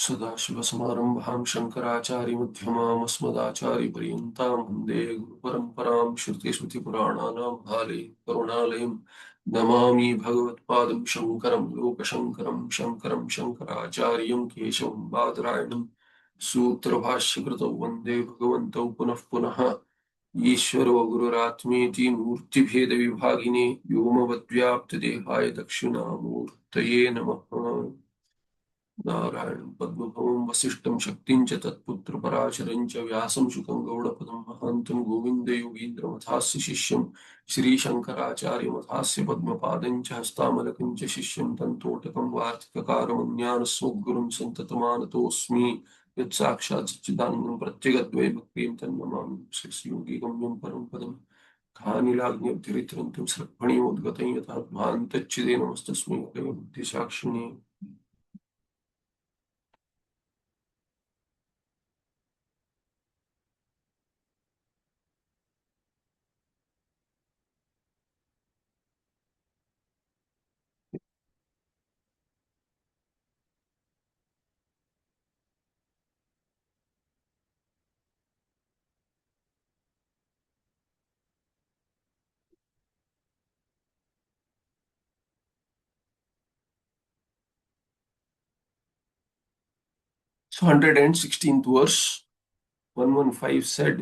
सदाशिवसमारम्भां शङ्कराचार्यमध्यमाम् अस्मदाचार्यपर्यन्तां वन्दे गुरुपरम्परां श्रुतिस्मृतिपुराणानाम् आलयं करुणालयं नमामि भगवत्पादं शङ्करं लोकशङ्करं शङ्करं शङ्कराचार्यं केशवं बादरायणं सूत्रभाष्यकृतौ वन्दे भगवन्तौ पुनः पुनः ईश्वरो गुरुरात्मेति मूर्तिभेदविभागिने व्योमवद्व्याप्तदेहाय दक्षिणामूर्तये नमः। नारायणं पद्मभवं वसिष्ठं शक्तिं च तत्पुत्र पराशरं च व्यासं शुकं गौडपदं महान्तं गोविन्दयोगीन्द्रमथास्य शिष्यं श्रीशङ्कराचार्यमथास्य पद्मपादं च हस्तामलकं च शिष्यं तन्तोटकं वार्तिककारमज्ञानस्मद्गुरुं सन्ततमानतोऽस्मि यत्साक्षात् सच्चिदानन्दं प्रत्यगद्वैभक्तिं तन्नमामि श्रीयोगिगम्यं परं पदम् खानिलाग्न्यब्धिरित्रन्तं सर्पणियोद्गतं यथा भान्तच्चिदे नमस्तस्मै बुद्धिसाक्षिणे। 116th verse, 115 said,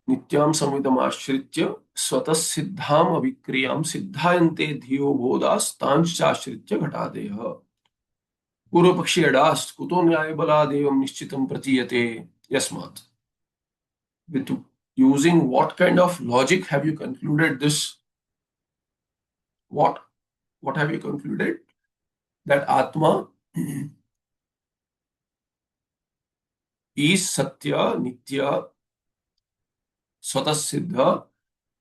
नित्यां संविदमाश्रित्य स्वतः सिद्धाम अविक्रियां सिद्धायन्ते धियो बोधास् तांश्चाश्रित्य घटादेह. पूर्व पक्षी had asked, कुतो न्याय बलादेवं निश्चितं प्रतीयते यस्मात्. With using what kind of logic have you concluded this? What have you concluded? That Atma is Satya, Nitya, Swatasiddha,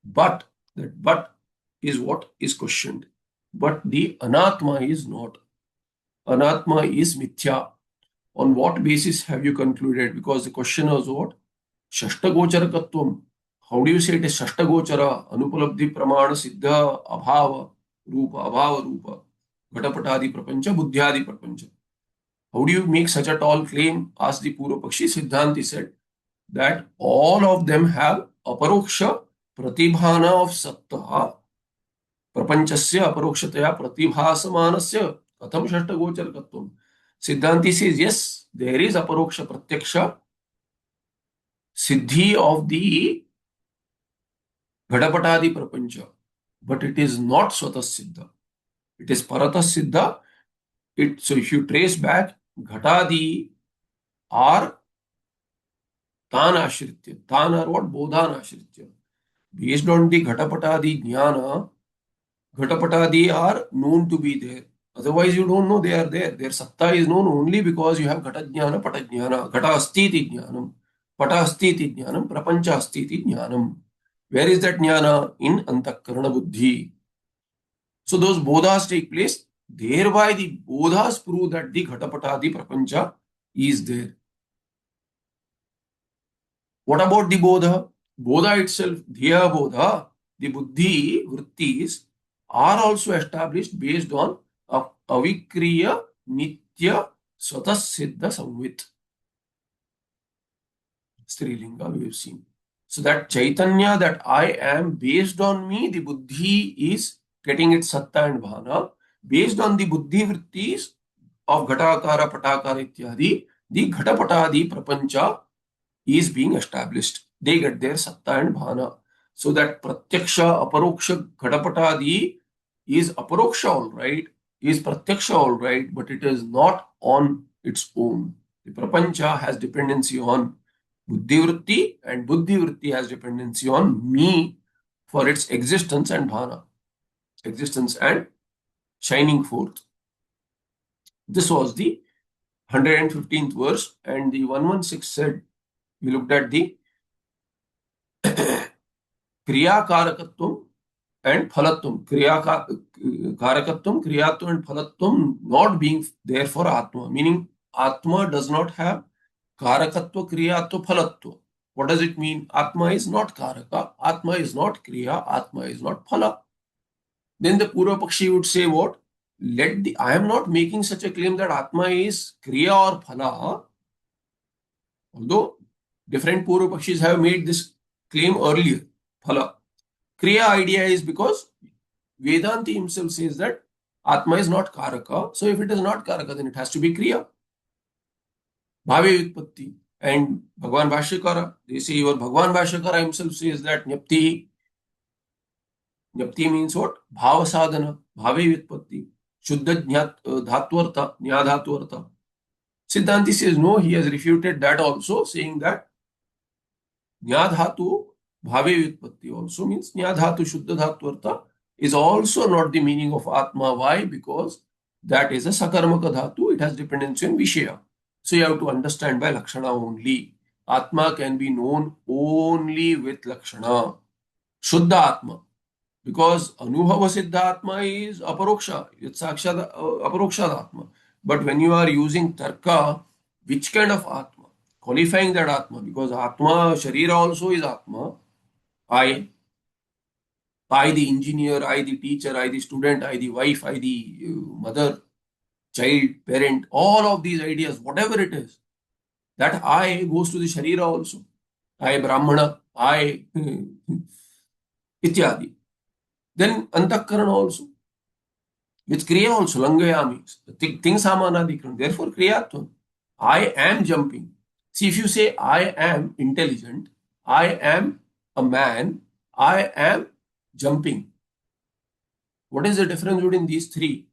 but that but is what is questioned. But the Anatma is not. Anatma is Mithya. On what basis have you concluded? Because the question was what? Shashtagocharakatvam. How do you say it is Shashtagochara? Anupalabdhi Pramana Siddha Abhava Rupa Ghatapatadi Prapancha Buddhyadi Prapancha. How do you make such a tall claim? Asked the Purva Pakshi. Siddhanti said that all of them have aparoksha pratibhana of sattva. Prapanchasya aparokshataya pratibhasamanasya katham shashtagocharakatvam. Siddhanti says, yes, there is aparoksha pratyaksha siddhi of the Ghadapatadi prapancha, but it is not Swatas Siddha. It is Paratas Siddha. So if you trace back, Ghatadi are Tan Ashritya. Tan are what? Bodhan Ashritya. Based on the Ghatapatadi Jnana, Ghatapatadi are known to be there. Otherwise, you don't know they are there. Their Satta is known only because you have Ghata Jnana, Pata Jnana, Ghata Astiti Jnanam, Pata Astiti Jnanam, Prapancha Astiti Jnanam. Where is that Jnana? In Antakarana Buddhi. So those bodhas take place. Thereby the bodhas prove that the Ghatapatadi Prapancha is there. What about the bodha? Bodha itself, Dhiya bodha, the buddhi, vrittis, are also established based on avikriya, nitya, swatas siddha samvit. Strilinga we have seen. So that Chaitanya that I am, based on me, the buddhi is getting its satta and bhana. Based on the buddhi vrittis of ghatakara, patakara ityadi, the ghatapatadi prapancha is being established. They get their satta and bhana. So that pratyaksha, aparoksha, ghadapatadi is aparoksha all right, is pratyaksha all right, but it is not on its own. The prapancha has dependency on buddhi vritti, and buddhi vritti has dependency on me for its existence and bhana, existence and shining forth. This was the 115th verse, and the 116 said, we looked at the Kriya Karakatvam and Phalatvam. Kriya Karakatvam, Kriyatvam and Phalatvam not being there for Atma, meaning Atma does not have Karakatva, Kriyatva, Phalatva. What does it mean? Atma is not Karaka, Atma is not Kriya, Atma is not Phala. Then the Purva Pakshi would say what? I am not making such a claim that Atma is Kriya or Phala, although different Purva Pakshis have made this claim earlier. Phala. Kriya idea is because Vedanti himself says that Atma is not Karaka. So if it is not Karaka, then it has to be Kriya. Bhave Vitpatti. And Bhagwan Bhashyakara, they say your Bhagwan Bhashyakara himself says that Nyapti. Nyapti means what? Bhava sadhana. Bhave Vitpatti. Shuddha Dhatvartha. Nyadhatvartha. Siddhanti says no, he has refuted that also, saying that Nyadhatu Bhave Vitpatti also means Nyadhatu Shuddha Dhatvartha is also not the meaning of Atma. Why? Because that is a Sakarmaka Dhatu, it has dependency on Vishaya. So you have to understand by Lakshana only. Atma can be known only with Lakshana. Shuddha Atma. Because Anubhava Siddha Atma is Aparoksha, it's Saksha Aparoksha Atma. But when you are using Tarka, which kind of Atma? Qualifying that Atma, because Atma, Sharira also is Atma. I the engineer, I the teacher, I the student, I the wife, I the mother, child, parent, all of these ideas, whatever it is, that I goes to the Sharira also. I Brahmana, I Ityadi. Then Antakarana also. With Kriya also, Langayami. Things Samanadikaran. Therefore, Kriyatvam. I am jumping. See, if you say I am intelligent, I am a man, I am jumping. What is the difference between these three?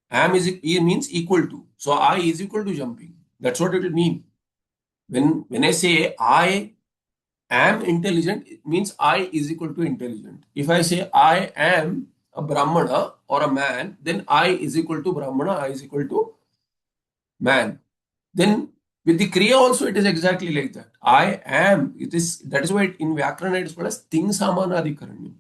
Am is it means equal to. So I is equal to jumping. That's what it will mean. When I say I am intelligent, it means I is equal to intelligent. If I say I am a Brahmana or a man, then I is equal to Brahmana, I is equal to man. Then with the Kriya also it is exactly like that. I am, that is why in Vyakarana it is called as Ting Samanadikaranam.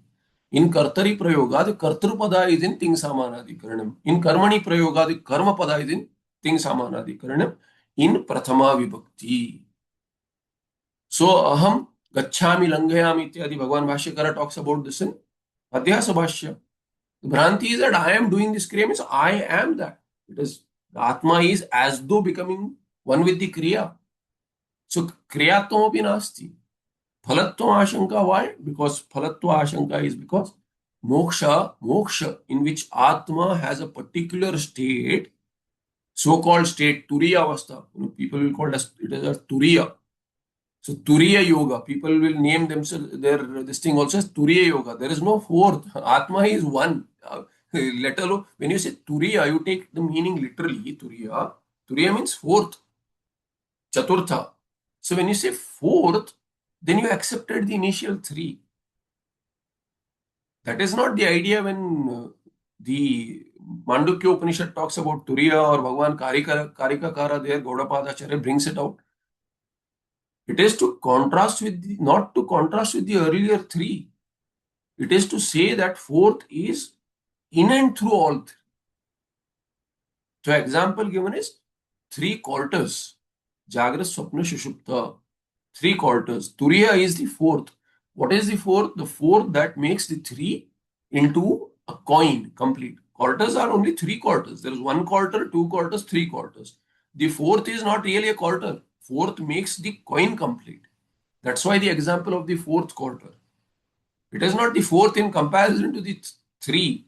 In Kartari Prayoga, the Kartrupada is in Ting Samanadikaranam. In Karmani Prayoga, the Karma Pada is in Ting Samanadikaranam. In Prathama Vibhakti. So Aham Gachami Langayami Ityadi Bhagwan Bhashyakara talks about this in Adhyasa Bhashya. The Bhranti is that I am doing this Kriya means I am that. It is the Atma is as though becoming one with the Kriya. So Kriyatvam api nasti. Phalatva Ashanka, why? Because Phalatva Ashanka is because moksha in which Atma has a particular state, so-called state, Turiya Avastha. People will call it as Turiya. So Turiya Yoga, people will name themselves this thing also as Turiya Yoga. There is no fourth. Atma is one. Let alone when you say Turiya, you take the meaning literally. Turiya. Turiya means fourth. Chaturtha. So when you say fourth, then you accepted the initial three. That is not the idea when the Mandukya Upanishad talks about Turiya or Bhagavan Karikakara there, Gaudapadacharya brings it out. It is to contrast with not to contrast with the earlier three. It is to say that fourth is in and through all three. So example given is three quarters. Jagra, Swapna, Shushupta. Three quarters. Turiya is the fourth. What is the fourth? The fourth that makes the three into a coin complete. Quarters are only three quarters. There is 1 quarter, 2 quarters, 3 quarters. The fourth is not really a quarter. Fourth makes the coin complete. That's why the example of the fourth quarter. It is not the fourth in comparison to the three.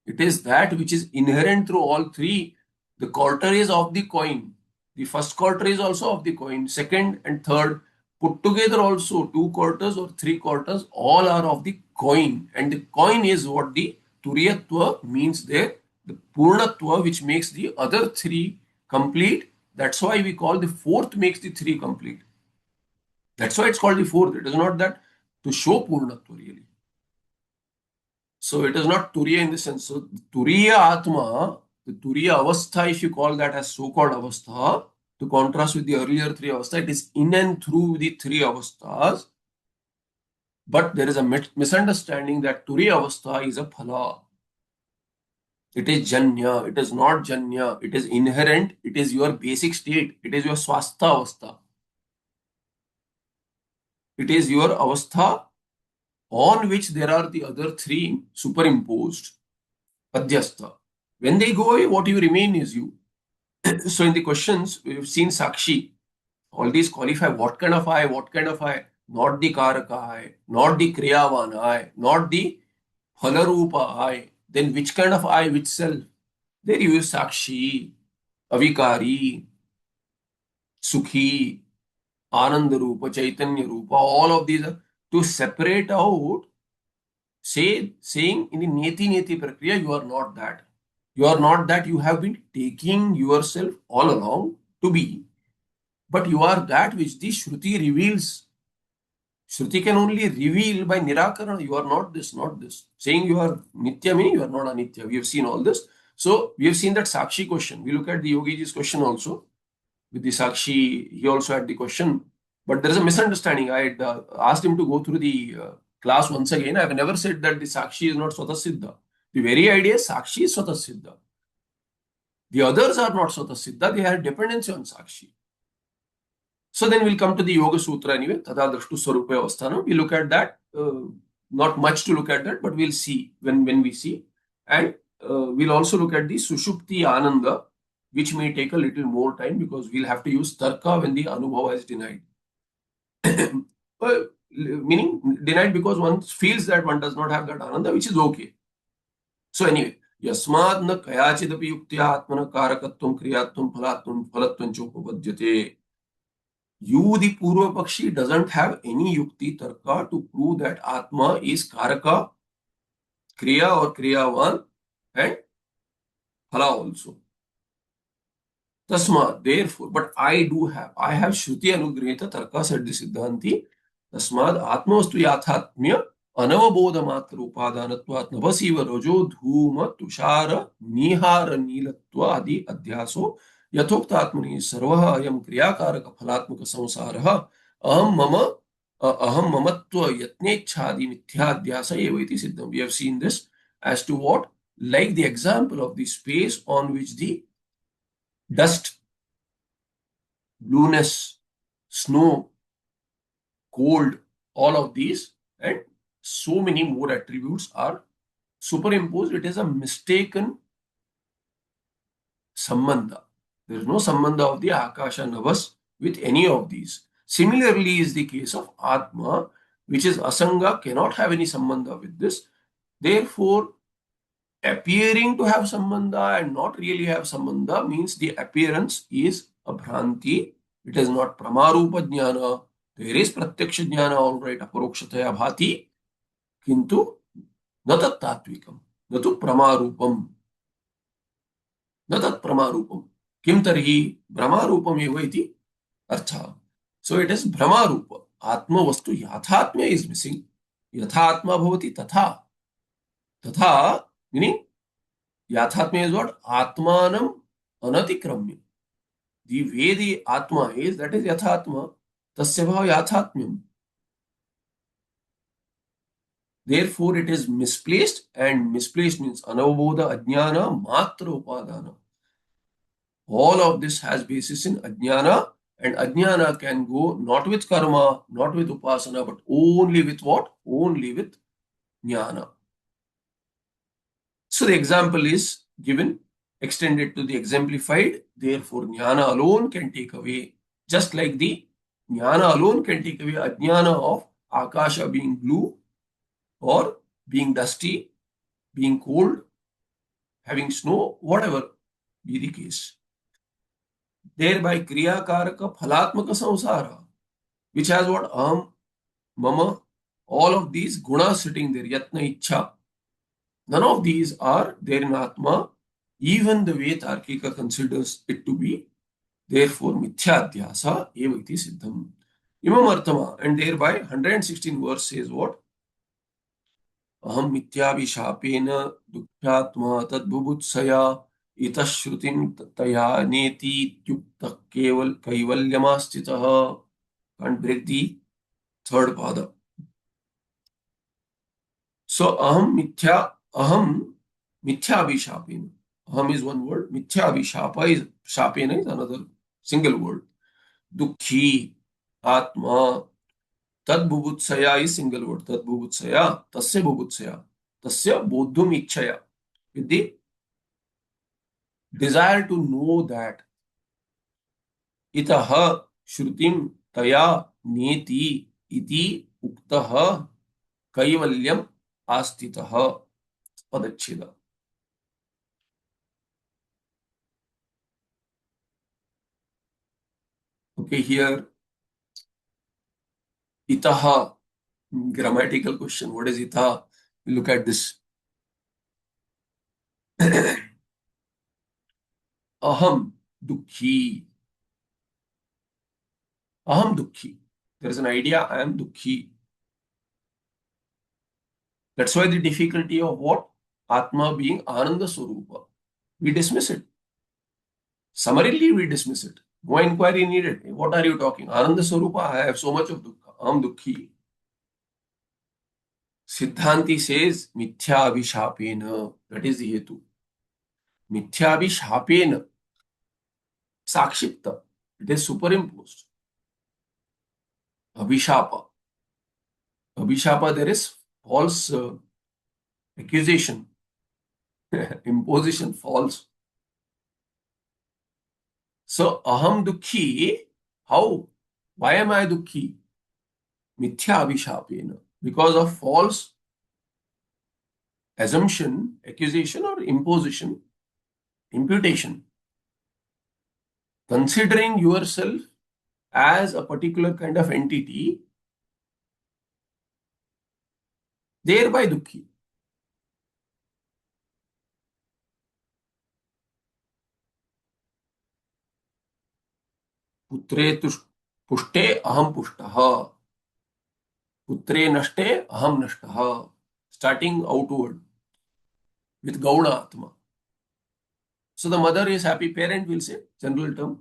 It is that which is inherent through all three. The quarter is of the coin. The first quarter is also of the coin. Second and third put together also 2 quarters or 3 quarters, all are of the coin. And the coin is what the Turiyatva means there. The Purnatva which makes the other three complete. That's why we call the fourth makes the three complete. That's why it's called the fourth. It is not that to show Purnatva really. So it is not Turiya in the sense. So Turiya Atma, the Turiya Avastha, if you call that as so-called Avastha, to contrast with the earlier three Avastha, it is in and through the three Avasthas. But there is a misunderstanding that Turiya Avastha is a Phala. It is Janya. It is not Janya. It is inherent. It is your basic state. It is your Swastha Avastha. It is your Avastha on which there are the other three superimposed. Adhyastha. When they go away, what you remain is you. So in the questions, we've seen Sakshi. All these qualify what kind of I, what kind of I, not the Karaka I, not the Kriyavan I, not the Phalarupa I. Then which kind of I, which self? There you use Sakshi, Avikari, Sukhi, Ananda Rupa, Chaitanya Rupa, all of these are to separate out, saying in the Neti Neti Prakriya, you are not that. You are not that. You have been taking yourself all along to be, but you are that which the Shruti reveals. Shruti can only reveal by Nirakarana. You are not this, not this. Saying you are Nitya meaning you are not Anitya. We have seen all this. So we have seen that Sakshi question. We look at the Yogiji's question also. With the Sakshi, he also had the question. But there is a misunderstanding. I had asked him to go through the class once again. I have never said that the Sakshi is not Swatasiddha. The very idea is Sakshi is Swatasiddha. The others are not Swatasiddha. They have dependency on Sakshi. So then we'll come to the Yoga Sutra anyway. Tada Drashtu Swarupa Avasthana. We look at that. Not much to look at that, but we'll see when we see. And we'll also look at the Sushupti Ananda, which may take a little more time because we'll have to use Tarka when the Anubhava is denied. Meaning denied because one feels that one does not have that Ananda, which is okay. So anyway, Yasmad na kayachidapi yuktya atmana karakatvam kriyatvam phalatvam phalatvam chopapadyate. You, the Purva Pakshi, doesn't have any yukti tarka to prove that Atma is Karaka, Kriya or Kriyavan and Phala also. Tasma, therefore, but I have Shruti Anugrihita Tarka, said the Siddhanti. Tasmad Atmastu Yathatmya Anavabodha Matra Upadanatvat Navasiva Rajo Dhuma Tushara Nihara Nilatva Adi Adhyaso Yathoktatmani Sarvaha Ayam Kriyakaraka Phalatmaka Samsaraha Aham Mamatva Yatnechhadi Mithyadhyasa Eva iti Siddham. We have seen this as to what? Like the example of the space on which the dust, blueness, snow, cold, all of these, and so many more attributes are superimposed. It is a mistaken sambandha. There is no sambandha of the Akasha Navas with any of these. Similarly is the case of Atma, which is Asanga, cannot have any sambandha with this. Therefore, appearing to have sambandha and not really have sambandha means the appearance is a bhranti. It is not pramarupa jnana. There is pratyaksha jnana, all right, aparokshataya bhati, kintu natat tatvikam, natu pramarupam, natat pramarupam. Kim tarhi brahmarupam eva iti artha. So it is brahmarupa. Atma vastu yathatmya is missing. Yathatma bhavati tatha. Tatha meaning Yathatmya is what? Atmanam anatikramya. The way the Atma is, that is Yathatma. Tasya bhava Yathatmyam. Therefore, it is misplaced, and misplaced means anavabodha, ajnana, matra upadana. All of this has basis in ajnana, and ajnana can go not with karma, not with upasana, but only with what? Only with jnana. So the example is given, extended to the exemplified. Therefore, jnana alone can take away, just like the jnana alone can take away ajnana of akasha being blue or being dusty, being cold, having snow, whatever be the case. Thereby, kriya karaka phalatmaka samsara, which has what? Mama, all of these gunas sitting there, yatna, ichha. None of these are there in Atma, even the way Tarkika considers it to be. Therefore, mithyadhyasa eva iti siddham. Imam artama, and thereby 116 verse says what? Aham mithyabhishapena dukhyatma tadbubutsaya itashrutim taya neti yukta kaivalyamastitaha. Can't break the third pada. So, aham mithyabhishapena. Aham is one word. Mithyabhishapa is shapena is another single word. Dukhi, Atma, Tad Bubutsaya is single word. Tad Bubutsaya, Tasya Bubutsaya, Tasya Bodhum Ichaya. With the desire to know that itah shrutim taya neti iti uktah kaivalyam astitah padachcheda. Okay, here itah, grammatical question. What is itah? Look at this. Aham dukhi. Aham dukhi. There is an idea, I am dukhi. That's why the difficulty of what? Atma being Ananda Swarupa. We dismiss it. Summarily, we dismiss it. No inquiry needed. What are you talking? Ananda Swarupa, I have so much of dukkha. Aham dukhi. Siddhanti says, Mithya abhishapena. That is the hetu. Mithya abhishapena. Sakshipta. It is superimposed. Abhishapa. Abhishapa, there is false accusation. Imposition, false. So, aham dukhi, how? Why am I dukhi? Mithya abhishapena. Because of false assumption, accusation, or imposition, imputation. Considering yourself as a particular kind of entity, thereby dukhi. Putre pushte aham pushtah. Putre nashte aham nashtah. Starting outward with Gauda Atma. So the mother is happy, parent will say, general term,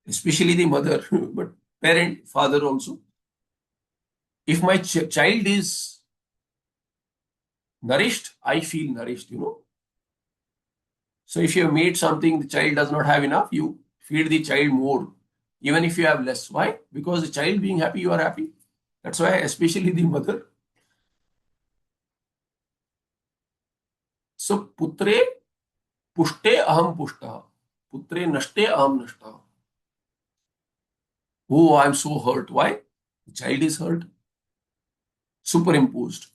especially the mother, but parent, father also. If my child is nourished, I feel nourished, So if you have made something, the child does not have enough, you feed the child more, even if you have less. Why? Because the child being happy, you are happy. That's why, especially the mother. So, putre pushte aham pushtah. Putre nashte aham nashtah. Oh, I'm so hurt. Why? The child is hurt. Superimposed.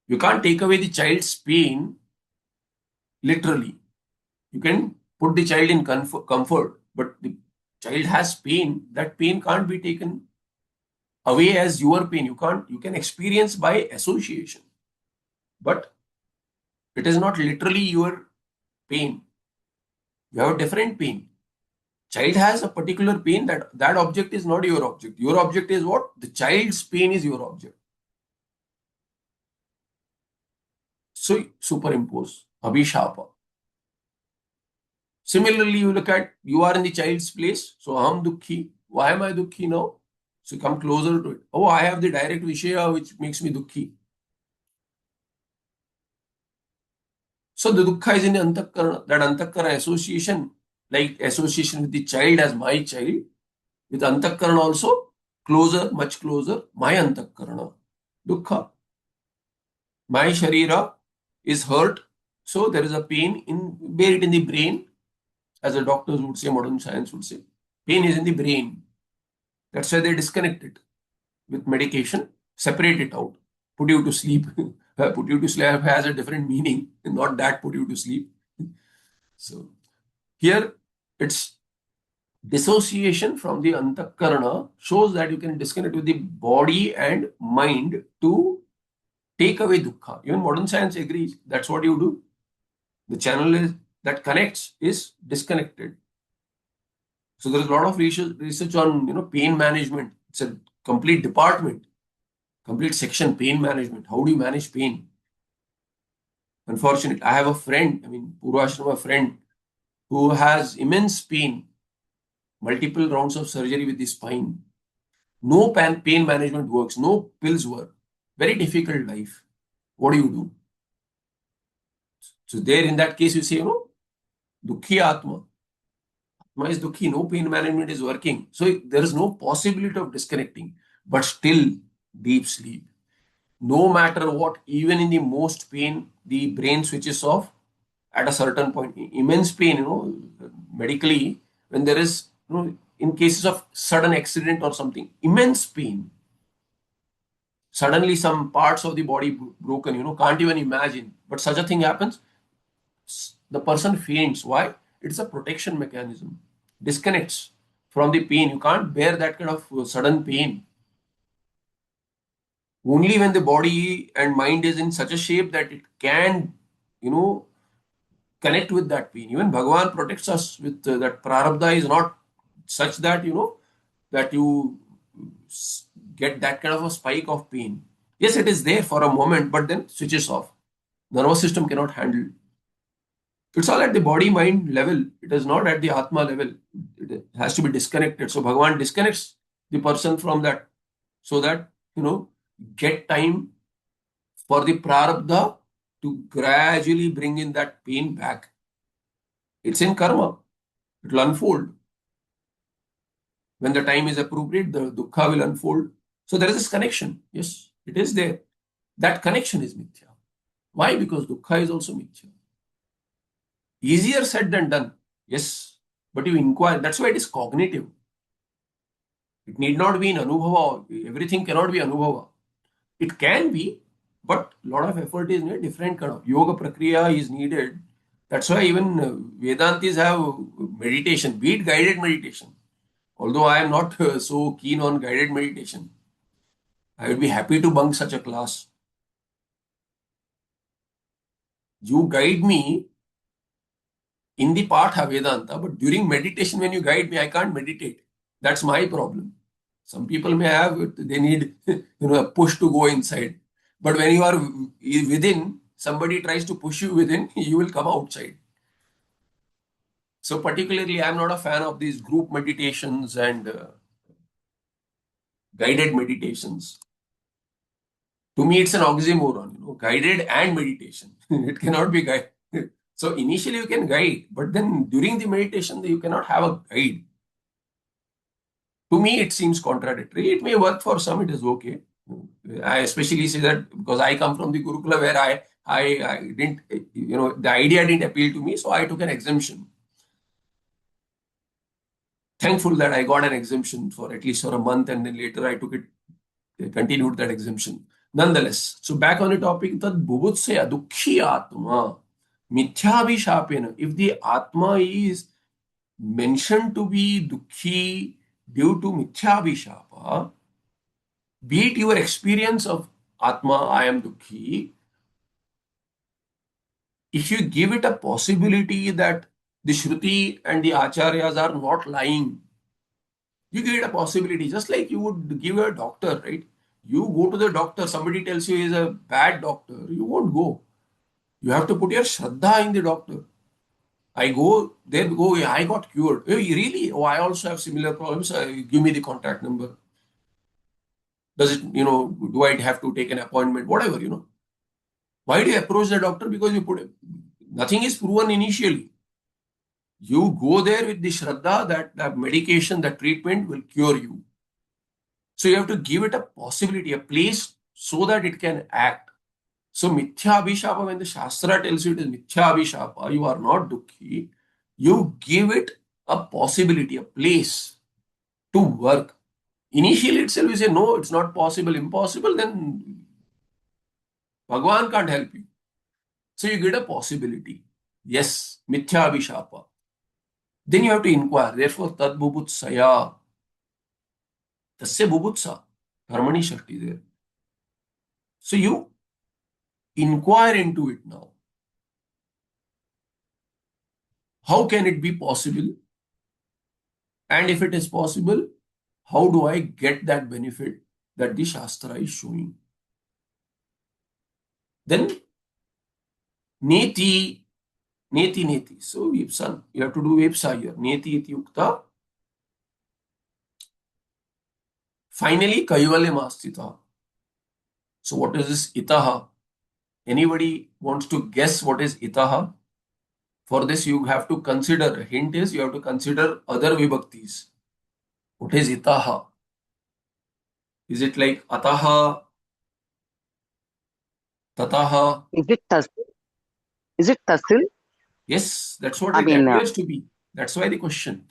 You can't take away the child's pain literally. You can put the child in comfort, but the child has pain. That pain can't be taken away as your pain. You can experience by association, but it is not literally your pain. You have a different pain. Child has a particular pain, that object is not your object. Your object is what? The child's pain is your object. So superimpose, abhishapa. Similarly, you look at, you are in the child's place. So aham dukhi. Why am I dukhi now? So come closer to it. Oh, I have the direct vishaya which makes me dukhi. So the dukkha is in the antakarana. That antakarana association, like association with the child as my child, with antakarana also, closer, much closer, my antakarana. Dukkha. My sharira is hurt. So there is a pain buried in the brain, as the doctors would say, modern science would say. Pain is in the brain. That's why they disconnect it with medication, separate it out, put you to sleep. Put you to sleep has a different meaning, not that put you to sleep. So here it's dissociation from the antakarana shows that you can disconnect with the body and mind to take away dukkha. Even modern science agrees that's what you do. The channel that connects is disconnected. So there is a lot of research on pain management. It's a complete department, complete section, pain management. How do you manage pain? Unfortunately, I have a friend, Purvashrama friend, who has immense pain, multiple rounds of surgery with the spine. No pain management works, no pills work. Very difficult life. What do you do? So there, in that case, you say, dukhi atma. Atma is dukhi, no pain management is working. So there is no possibility of disconnecting, but still deep sleep. No matter what, even in the most pain, the brain switches off at a certain point. Immense pain, medically, when there is, in cases of sudden accident or something, immense pain. Suddenly some parts of the body broken, can't even imagine. But such a thing happens, the person faints. Why? It's a protection mechanism. Disconnects from the pain. You can't bear that kind of sudden pain. Only when the body and mind is in such a shape that it can, you know, connect with that pain. Even Bhagavan protects us with that prarabdha is not such that, that you get that kind of a spike of pain. Yes, it is there for a moment, but then switches off. Nervous system cannot handle. It's all at the body mind level. It is not at the Atma level. It has to be disconnected. So Bhagavan disconnects the person from that so that, get time for the prarabdha to gradually bring in that pain back. It's in karma. It will unfold. When the time is appropriate, the dukkha will unfold. So there is this connection. Yes, it is there. That connection is mithya. Why? Because dukkha is also mithya. Easier said than done. Yes. But you inquire. That's why it is cognitive. It need not be in anubhava. Everything cannot be anubhava. It can be, but a lot of effort is needed. Different kind of yoga prakriya is needed. That's why even Vedantis have meditation, be it guided meditation. Although I am not so keen on guided meditation, I would be happy to bunk such a class. You guide me in the Patha Vedanta, but during meditation, when you guide me, I can't meditate. That's my problem. Some people may have, they need, a push to go inside. But when you are within, somebody tries to push you within, you will come outside. So particularly, I'm not a fan of these group meditations and guided meditations. To me, it's an oxymoron, guided and meditation. It cannot be guided. So initially you can guide, but then during the meditation, you cannot have a guide. To me, it seems contradictory. It may work for some, it is okay. I especially say that because I come from the Gurukula where I didn't, the idea didn't appeal to me, so I took an exemption. Thankful that I got an exemption for at least for a month, and then later I took it, continued that exemption. Nonetheless, so back on the topic, that bubutsaya dukhi atma mithya if the atma is mentioned to be dukhi due to mithya be it your experience of atma, I am dukhi, if you give it a possibility that the Shruti and the Acharyas are not lying, you give it a possibility, just like you would give a doctor, right? You go to the doctor, somebody tells you he is a bad doctor, you won't go. You have to put your shraddha in the doctor. I go, there go, yeah, I got cured. Oh, really? Oh, I also have similar problems. Give me the contact number. Does it, do I have to take an appointment? Whatever. Why do you approach the doctor? Because you put it, nothing is proven initially. You go there with the shraddha that the medication, the treatment will cure you. So you have to give it a possibility, a place so that it can act. So mithya abhishapa, when the Shastra tells you it is mithya abhishapa, you are not dukhi, you give it a possibility, a place to work. Initially itself you say, no, it's not possible, impossible, then Bhagwan can't help you. So you get a possibility. Yes, mithya abhishapa. Then you have to inquire. Therefore, tad bubutsaya. Tasya bubutsa. Harmani Shakti there. So you inquire into it now. How can it be possible? And if it is possible, how do I get that benefit that the Shastra is showing? Then neti, neti. So vipsan, you have to do vipsa here. Neti iti yukta. Finally, kaivalyam astita. So what is this itaha? Anybody wants to guess what is itaha? For this, you have to consider, hint is you have to consider other vibhaktis. What is itaha? Is it like ataha, tataha? Is it Tasil? Is it Tasil? Yes, that's what I it mean, appears to be. That's why the question.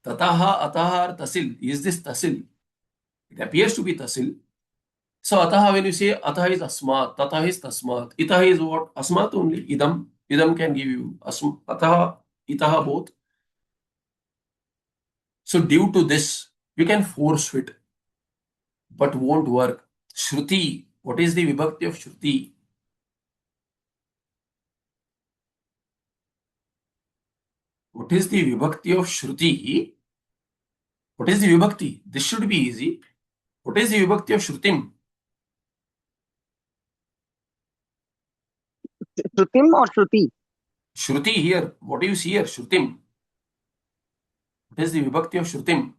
Tataha, ataha, or tasil. Is this tasil? It appears to be tasil. So ataha, when you say ataha is asmat, tataha is tasmat, itaha is what? Asmat only. Idam. Idam can give you ataha, itaha both. So due to this, you can force it, but won't work. Shruti. What is the vibhakti of Shruti? What is the vibhakti of Shruti? What is the vibhakti? This should be easy. What is the vibhakti of Shrutim? Shrutim or Shruti? Shruti here. What do you see here? Shrutim. What is the vibhakti of Shrutim?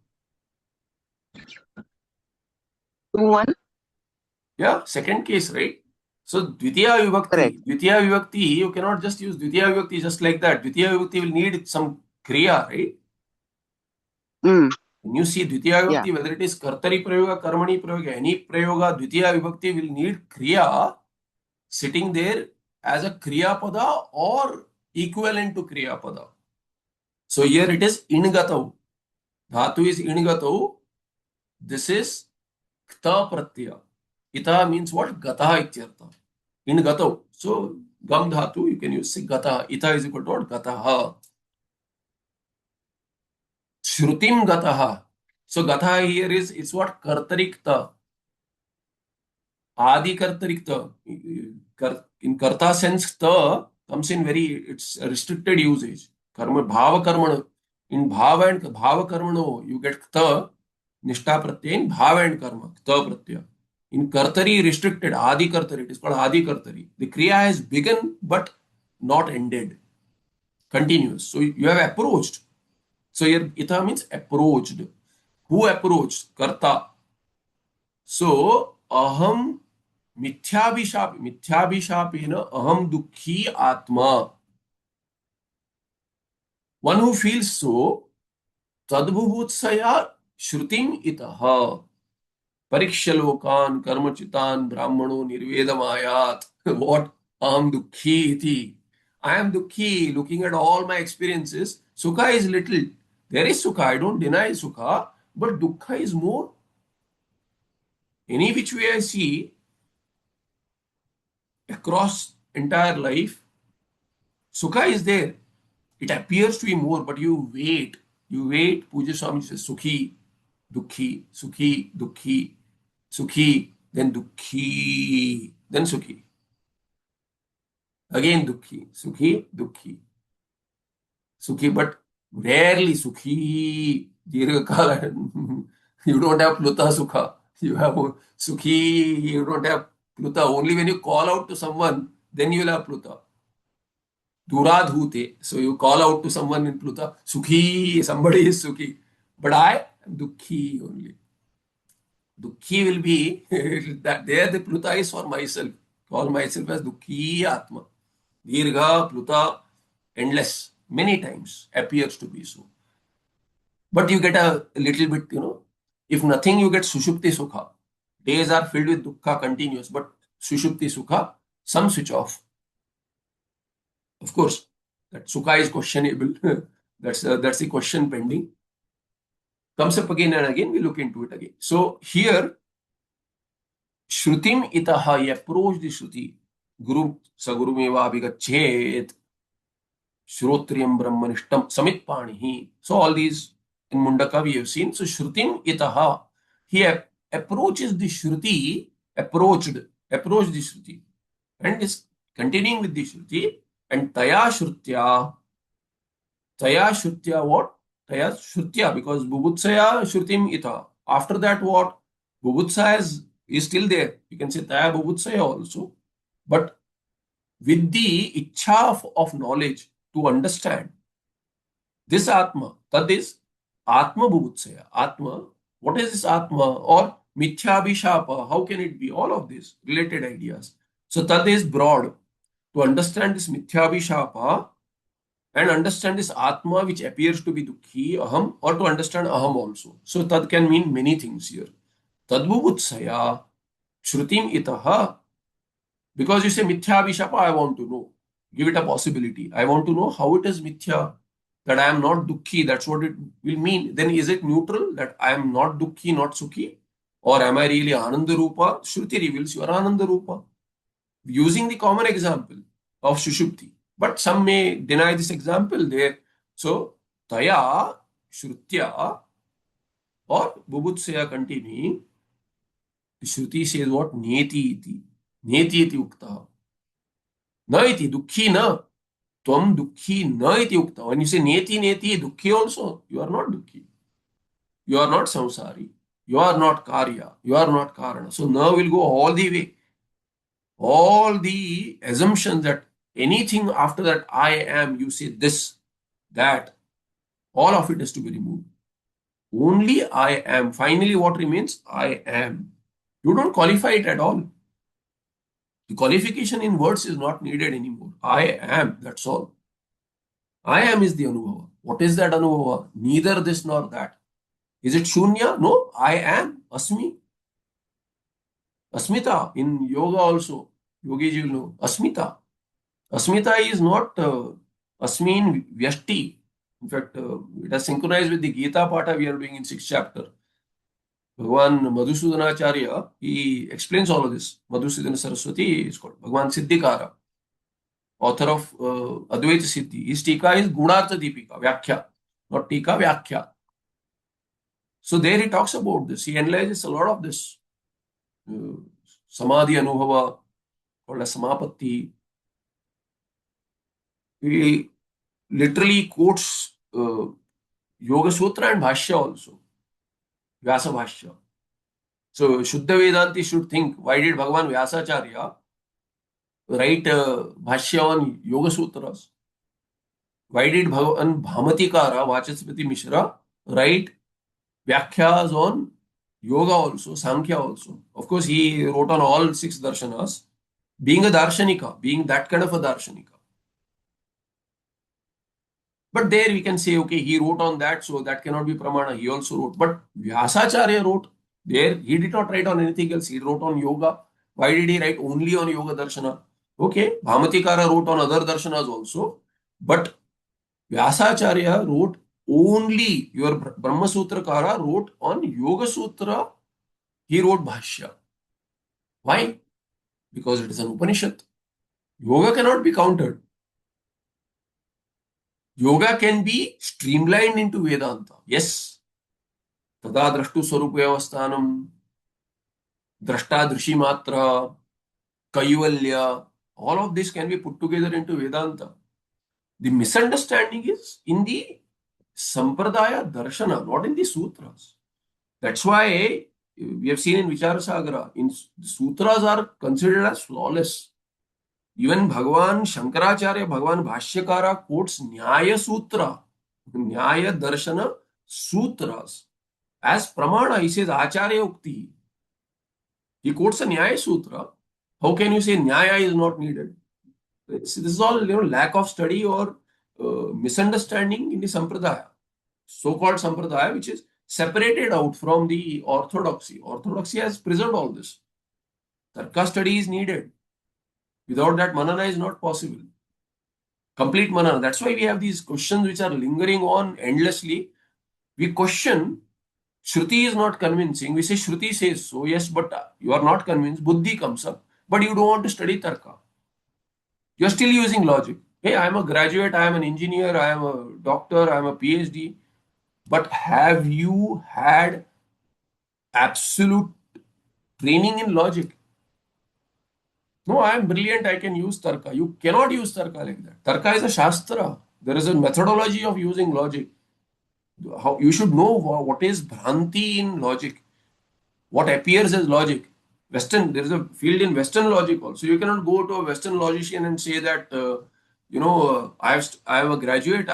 2-1. Yeah, second case, right? So Dvitiya Correct. Vibhakti. Dvitiya Vibhakti, you cannot just use Dvitiya Vibhakti just like that. Dvitiya Vibhakti will need some Kriya, right? Mm, When you see Dvitiya yeah. Vibhakti, whether it is Kartari Prayoga, Karmani Prayoga, any Prayoga, Dvitiya Vibhakti will need Kriya sitting there as a Kriya Pada or equivalent to Kriya Pada. So here it is Ingatau. Dhatu is Ingatau. This is Kta Pratyaya. Ita means what? Gataha ityartha. In Gatav. So Gam Dhatu, you can use Gataha. Ita is equal to what? Gataha. Shrutim Gataha. So Gataha here is, it's what? Kartarikta. Adi Kartarikta. In Karta sense, ta comes in very, it's a restricted usage. Karma, Bhava Karmana. In Bhava and Bhava Karmano, you get Kta, Nishta Pratyaya, in Bhava and Karma, Kta Pratyaya. In Kartari, restricted, Adi Kartari, it is called Adi Kartari. The Kriya has begun but not ended, continuous. So you have approached. So here, Ita means approached. Who approached? Karta. So, Aham Mithyabhishapena Aham Dukhi Atma. One who feels so, Tadbhuvutsaya Shrutim Itaha. Parikshalokan Karmachitan Brahmano Nirvedamayat. What? Aham Dukhi iti. I am Dukhi, looking at all my experiences. Sukha is little. There is Sukha, I don't deny Sukha, but Dukkha is more. Any which way I see across entire life, Sukha is there. It appears to be more, but you wait. You wait. Puja Swami says, Sukhi, Dukhi, Sukhi, Dukhi, Sukhi, then Dukhi, then Sukhi. Again Dukhi, Sukhi, Dukhi, Sukhi, but rarely Sukhi. Dirghakala. You don't have Pluta Sukha. You have Sukhi, you don't have Pluta. Only when you call out to someone, then you will have Pluta. Duradhute. So you call out to someone in Pluta, Sukhi, somebody is Sukhi. But I am Dukhi only. Dukhi will be that there the Pluta is for myself. Call myself as Dukhi Atma. Dirgha, Pluta, endless. Many times appears to be so. But you get a little bit, if nothing, you get Sushupti Sukha. Days are filled with Dukkha continuous, but Sushupti Sukha, some switch off. Of course, that Sukha is questionable. That's the question pending. Comes up again and again, we look into it again. So here, Shrutim itaha, he approached the Shruti. Guru Sagurumeva Abhigachet, Shrotriyam Brahmanishtam Samit Panihi. So all these in Mundaka we have seen. So Shrutim itaha, he approaches the Shruti, approached the Shruti, and is continuing with the Shruti, and Taya Shrutya what? Taya Shrutya, because Bubutsaya Shrutim Ita. After that, what? Bubutsa is still there. You can say Taya Bubutsaya also. But with the Ichha of knowledge to understand this Atma, that is Atma Bubutsaya. Atma, what is this Atma? Or Mithya Bhishapa, how can it be? All of these related ideas. So that is broad. To understand this Mithya Bhishapa, and understand this Atma which appears to be Dukhi, Aham, or to understand Aham also. So Tad can mean many things here. Tadbubutsaya, Shrutim itaha. Because you say Mithya Vishapa, I want to know. Give it a possibility. I want to know how it is mithya, that I am not dukhi. That's what it will mean. Then is it neutral that I am not dukhi, not sukhi? Or am I really Ananda Rupa? Shruti reveals you are Ananda Rupa. Using the common example of Shushupti. But some may deny this example there. So, Taya, Shrutya, or Bubutsaya continue. Shruti says what? Neti iti. Neti iti ukta. Na iti, dukhi na. Tvam dukhi na iti ukta. When you say neti neti, dukhi also, you are not dukhi. You are not samsari. You are not karya. You are not karana. So na will go all the way. All the assumptions that anything after that I am, you say this, that, all of it has to be removed. Only I am. Finally, what remains? I am. You don't qualify it at all. The qualification in words is not needed anymore. I am, that's all. I am is the anubhava. What is that anubhava? Neither this nor that. Is it shunya? No, I am. Asmi. Asmita. In yoga also, Yogi will know. Asmita. Asmita is not Asmi in Vyashti. In fact, it has synchronized with the Gita Pata we are doing in 6th chapter. Bhagavan Madhusudanacharya, he explains all of this. Madhusudana Saraswati is called Bhagavan Siddhikara, author of Advaita Siddhi. His tika is Gunartha Deepika, Vyakhya, not tika, Vyakhya. So there he talks about this. He analyzes a lot of this. Samadhi Anubhava, called as Samapatti. He literally quotes Yoga Sutra and Bhashya also, Vyasa Bhashya. So Shuddha Vedanti should think, why did Bhagavan Vyasacharya write Bhashya on Yoga Sutras? Why did Bhagavan Bhamatikara, Vachaspati Mishra, write Vyakhyas on Yoga also, Sankhya also? Of course, he wrote on all 6 darshanas, being a darshanika, being that kind of a darshanika. But there we can say, okay, he wrote on that, so that cannot be pramana. He also wrote. But Vyasacharya wrote there. He did not write on anything else. He wrote on yoga. Why did he write only on yoga darshana? Okay, Bhamatikara wrote on other darshanas also. But Vyasacharya wrote only, your Brahma Sutra Kara wrote on Yoga Sutra. He wrote Bhashya. Why? Because it is an Upanishad. Yoga cannot be countered. Yoga can be streamlined into Vedanta. Yes. Tada drashtu swarup vyavasthanam, drashta drishi matra, kaivalya, all of this can be put together into Vedanta. The misunderstanding is in the Sampradaya Darshana, not in the Sutras. That's why we have seen in Vicharasagara, in Sutras are considered as flawless. Even Bhagavan Shankaracharya, Bhagavan Bhashyakara quotes Nyaya Sutra, Nyaya Darshana Sutras. As Pramana, he says Acharya Ukti. He quotes a Nyaya Sutra. How can you say Nyaya is not needed? This is all lack of study or misunderstanding in the Sampradaya. So-called Sampradaya, which is separated out from the orthodoxy. Orthodoxy has preserved all this. Tarka study is needed. Without that, manana is not possible. Complete manana. That's why we have these questions which are lingering on endlessly. We question, Shruti is not convincing. We say Shruti says so. Yes, but you are not convinced. Buddhi comes up. But you don't want to study Tarka. You are still using logic. Hey, I am a graduate. I am an engineer. I am a doctor. I am a PhD. But have you had absolute training in logic? No, I am brilliant. I can use Tarka. You cannot use Tarka like that. Tarka is a Shastra. There is a methodology of using logic. How you should know what is Bhranti in logic, what appears as logic. Western, there is a field in Western logic also. You cannot go to a Western logician and say that, I am a graduate.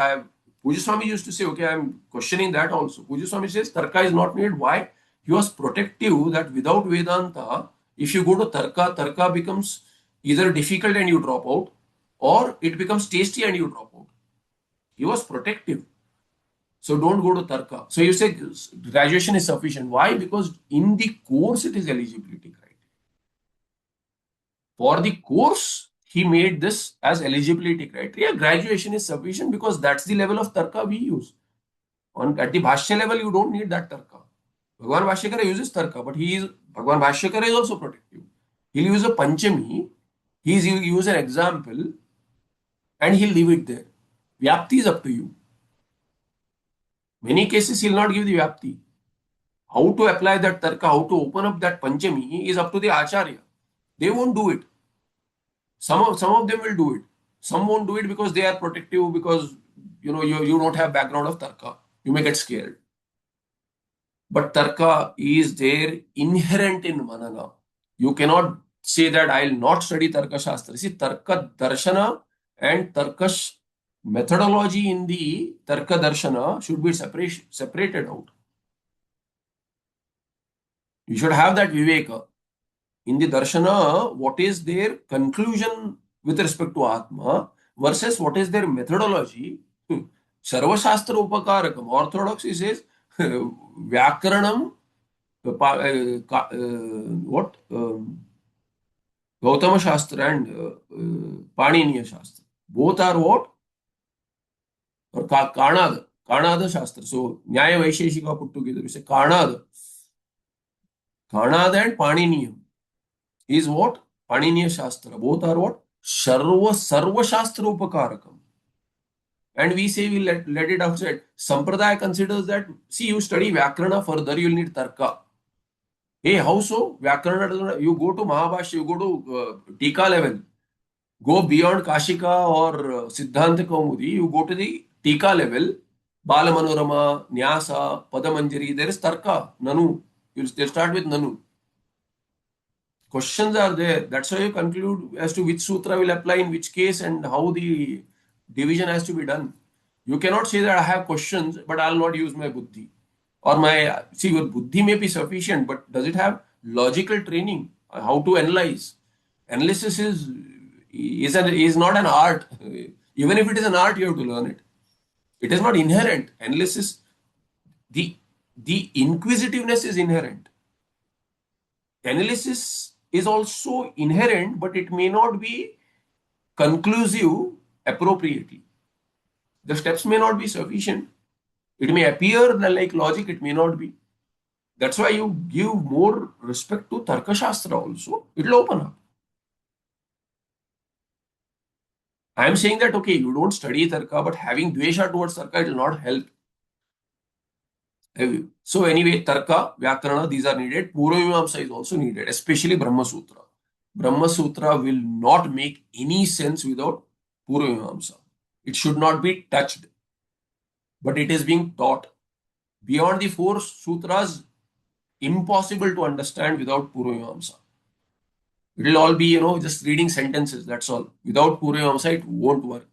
Pujaswami used to say, okay, I am questioning that also. Pujaswami says Tarka is not needed. Why? He was protective that without Vedanta, if you go to Tarka becomes either difficult and you drop out, or it becomes tasty and you drop out. He was protective. So don't go to Tarka. So you say graduation is sufficient. Why? Because in the course it is eligibility criteria. For the course, he made this as eligibility criteria. Graduation is sufficient because that's the level of tarka we use. At the Bhashya level, you don't need that tarka. Bhagwan Bhashyakara uses tarka, but Bhagwan Bhashyakara is also protective. He'll use a Panchami, he'll use an example, and he'll leave it there. Vyapti is up to you. Many cases he'll not give the Vyapti. How to apply that tarka, how to open up that Panchami is up to the Acharya. They won't do it. Some of them will do it. Some won't do it because they are protective, because you don't have background of tarka. You may get scared. But tarka is there inherent in manana. You cannot say that I'll not study tarka shastra. See, tarka darshana and tarka methodology in the tarka darshana should be separated out. You should have that viveka. In the darshana, what is their conclusion with respect to Atma versus what is their methodology? Sarva Shastra Upakarakam. Orthodox says Vyakaranam, what? Gautama Shastra and Paniniya Shastra. Both are what? Or Kanada Shastra. So Nyaya Vaisheshika put together. You say Kanada. Kanada and Paniniyam is what? Paniniya Shastra. Both are what? Sarva Shastra Upakarakam. And we say we let it outside. Sampradaya considers that, see, you study Vyakarana further, you'll need Tarka. Hey, how so? Vyakarana doesn't, you go to Mahabhashya, you go to Tika level. Go beyond Kashika or Siddhanta Kaumudi, you go to the Tika level. Bala Manorama, Nyasa, Padamanjari, there is Tarka, Nanu. They'll start with Nanu. Questions are there. That's why you conclude as to which sutra will apply in which case and how the division has to be done. You cannot say that I have questions, but I'll not use my buddhi. Or your buddhi may be sufficient, but does it have logical training? How to analyze? Analysis is not an art. Even if it is an art, you have to learn it. It is not inherent. Analysis, the inquisitiveness is inherent. Analysis is also inherent, but it may not be conclusive appropriately. The steps may not be sufficient. It may appear like logic, it may not be. That's why you give more respect to Tarka Shastra also. It will open up. I am saying that, okay, you don't study Tarka, but having Dvesha towards Tarka, it will not help. So anyway, Tarka, Vyakarana, these are needed. Purvamimamsa is also needed, especially Brahma Sutra. Brahma Sutra will not make any sense without Purvamimamsa. It should not be touched, but it is being taught. Beyond the four sutras, impossible to understand without Purvamimamsa. It will all be, just reading sentences, that's all. Without Purvamimamsa, it won't work.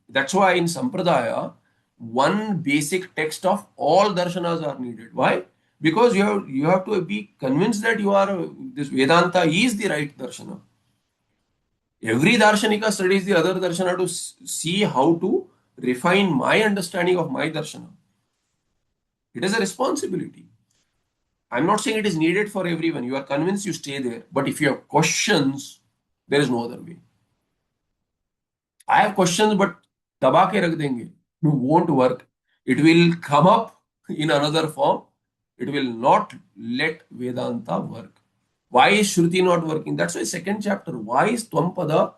That's why in Sampradaya, one basic text of all darshanas are needed. Why? Because you have to be convinced that this Vedanta is the right darshana. Every darshanika studies the other darshana to see how to refine my understanding of my darshana. It is a responsibility. I'm not saying it is needed for everyone. You are convinced, you stay there. But if you have questions, there is no other way. I have questions, but daba ke rakh denge. It won't work. It will come up in another form. It will not let Vedanta work. Why is Shruti not working? That's why second chapter. Why is Twampada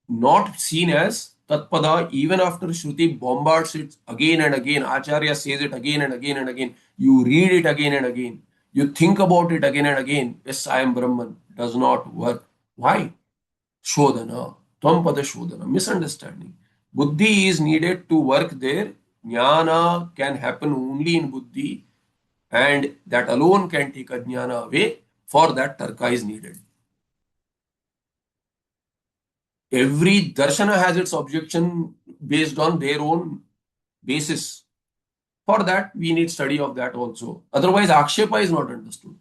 not seen as Tatpada even after Shruti bombards it again and again? Acharya says it again and again and again. You read it again and again. You think about it again and again. Yes, I am Brahman. Does not work. Why? Shodhana. Twampada Shodhana. Misunderstanding. Buddhi is needed to work there. Jnana can happen only in Buddhi, and that alone can take Ajnana away. For that, Tarka is needed. Every darshana has its objection based on their own basis. For that, we need study of that also. Otherwise, Akshepa is not understood.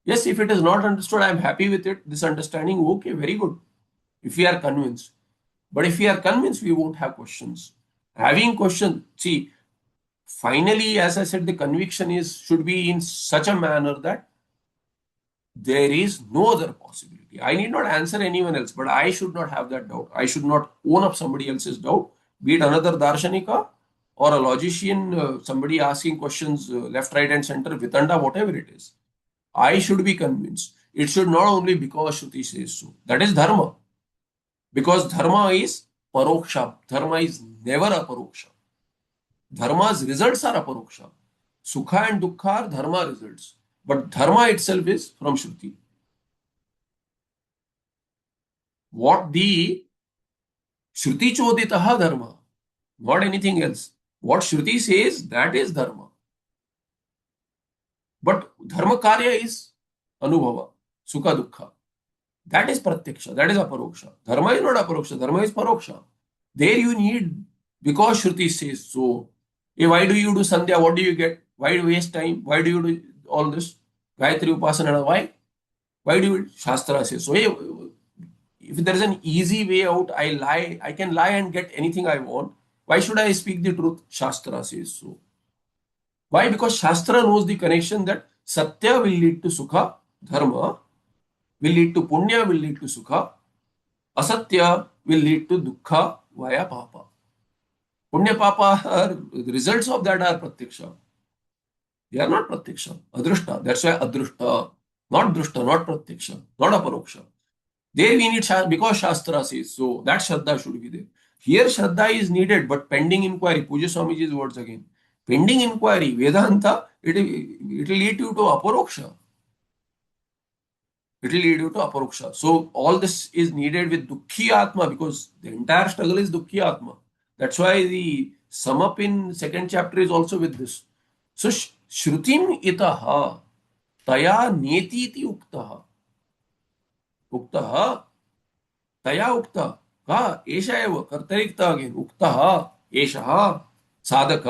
Yes, if it is not understood, I am happy with it. This understanding, okay, very good. If we are convinced. But if we are convinced, we won't have questions. Having questions, see, finally, as I said, the conviction should be in such a manner that there is no other possibility. I need not answer anyone else, but I should not have that doubt. I should not own up somebody else's doubt, be it another darshanika or a logician, somebody asking questions left, right, and center, Vitanda, whatever it is. I should be convinced. It should not only because Shruti says so. That is dharma. Because dharma is paroksha. Dharma is never aparoksha. Dharma's results are aparoksha. Sukha and dukkha are dharma results. But dharma itself is from Shruti. What the Shruti choditaha dharma, not anything else. What Shruti says, that is dharma. But dharma karya is anubhava, sukha dukkha. That is pratyaksha, that is aparoksha. Dharma is not aparoksha, dharma is paroksha. There you need, because Shruti says so. Hey, why do you do sandhya? What do you get? Why do you waste time? Why do you do all this? Gayatri Upasana, why? Why do you? Shastra says so. Hey, if there is an easy way out, I lie. I can lie and get anything I want. Why should I speak the truth? Shastra says so. Why? Because Shastra knows the connection that Satya will lead to Sukha, Dharma will lead to Punya, will lead to Sukha, Asatya will lead to Dukkha via Papa. Punya Papa, the results of that are Pratyaksha. They are not Pratyaksha, Adrushta. That's why Adrushta, not Drushta, not Pratyaksha, not Aparoksha. There we need, because Shastra says so, that Shraddha should be there. Here Shraddha is needed, but pending inquiry, Puja Swamiji's words again. Pending inquiry, Vedanta, it will lead you to Aparoksha. It will lead you to Aparoksha. So all this is needed with Dukhi Atma, because the entire struggle is Dukhi Atma. That's why the sum up in second chapter is also with this. So Shrutim itaha taya neti iti uktaha. Uktaha तया उक्त का एषा एव कर्तरिक्ता again उक्त एषः साधक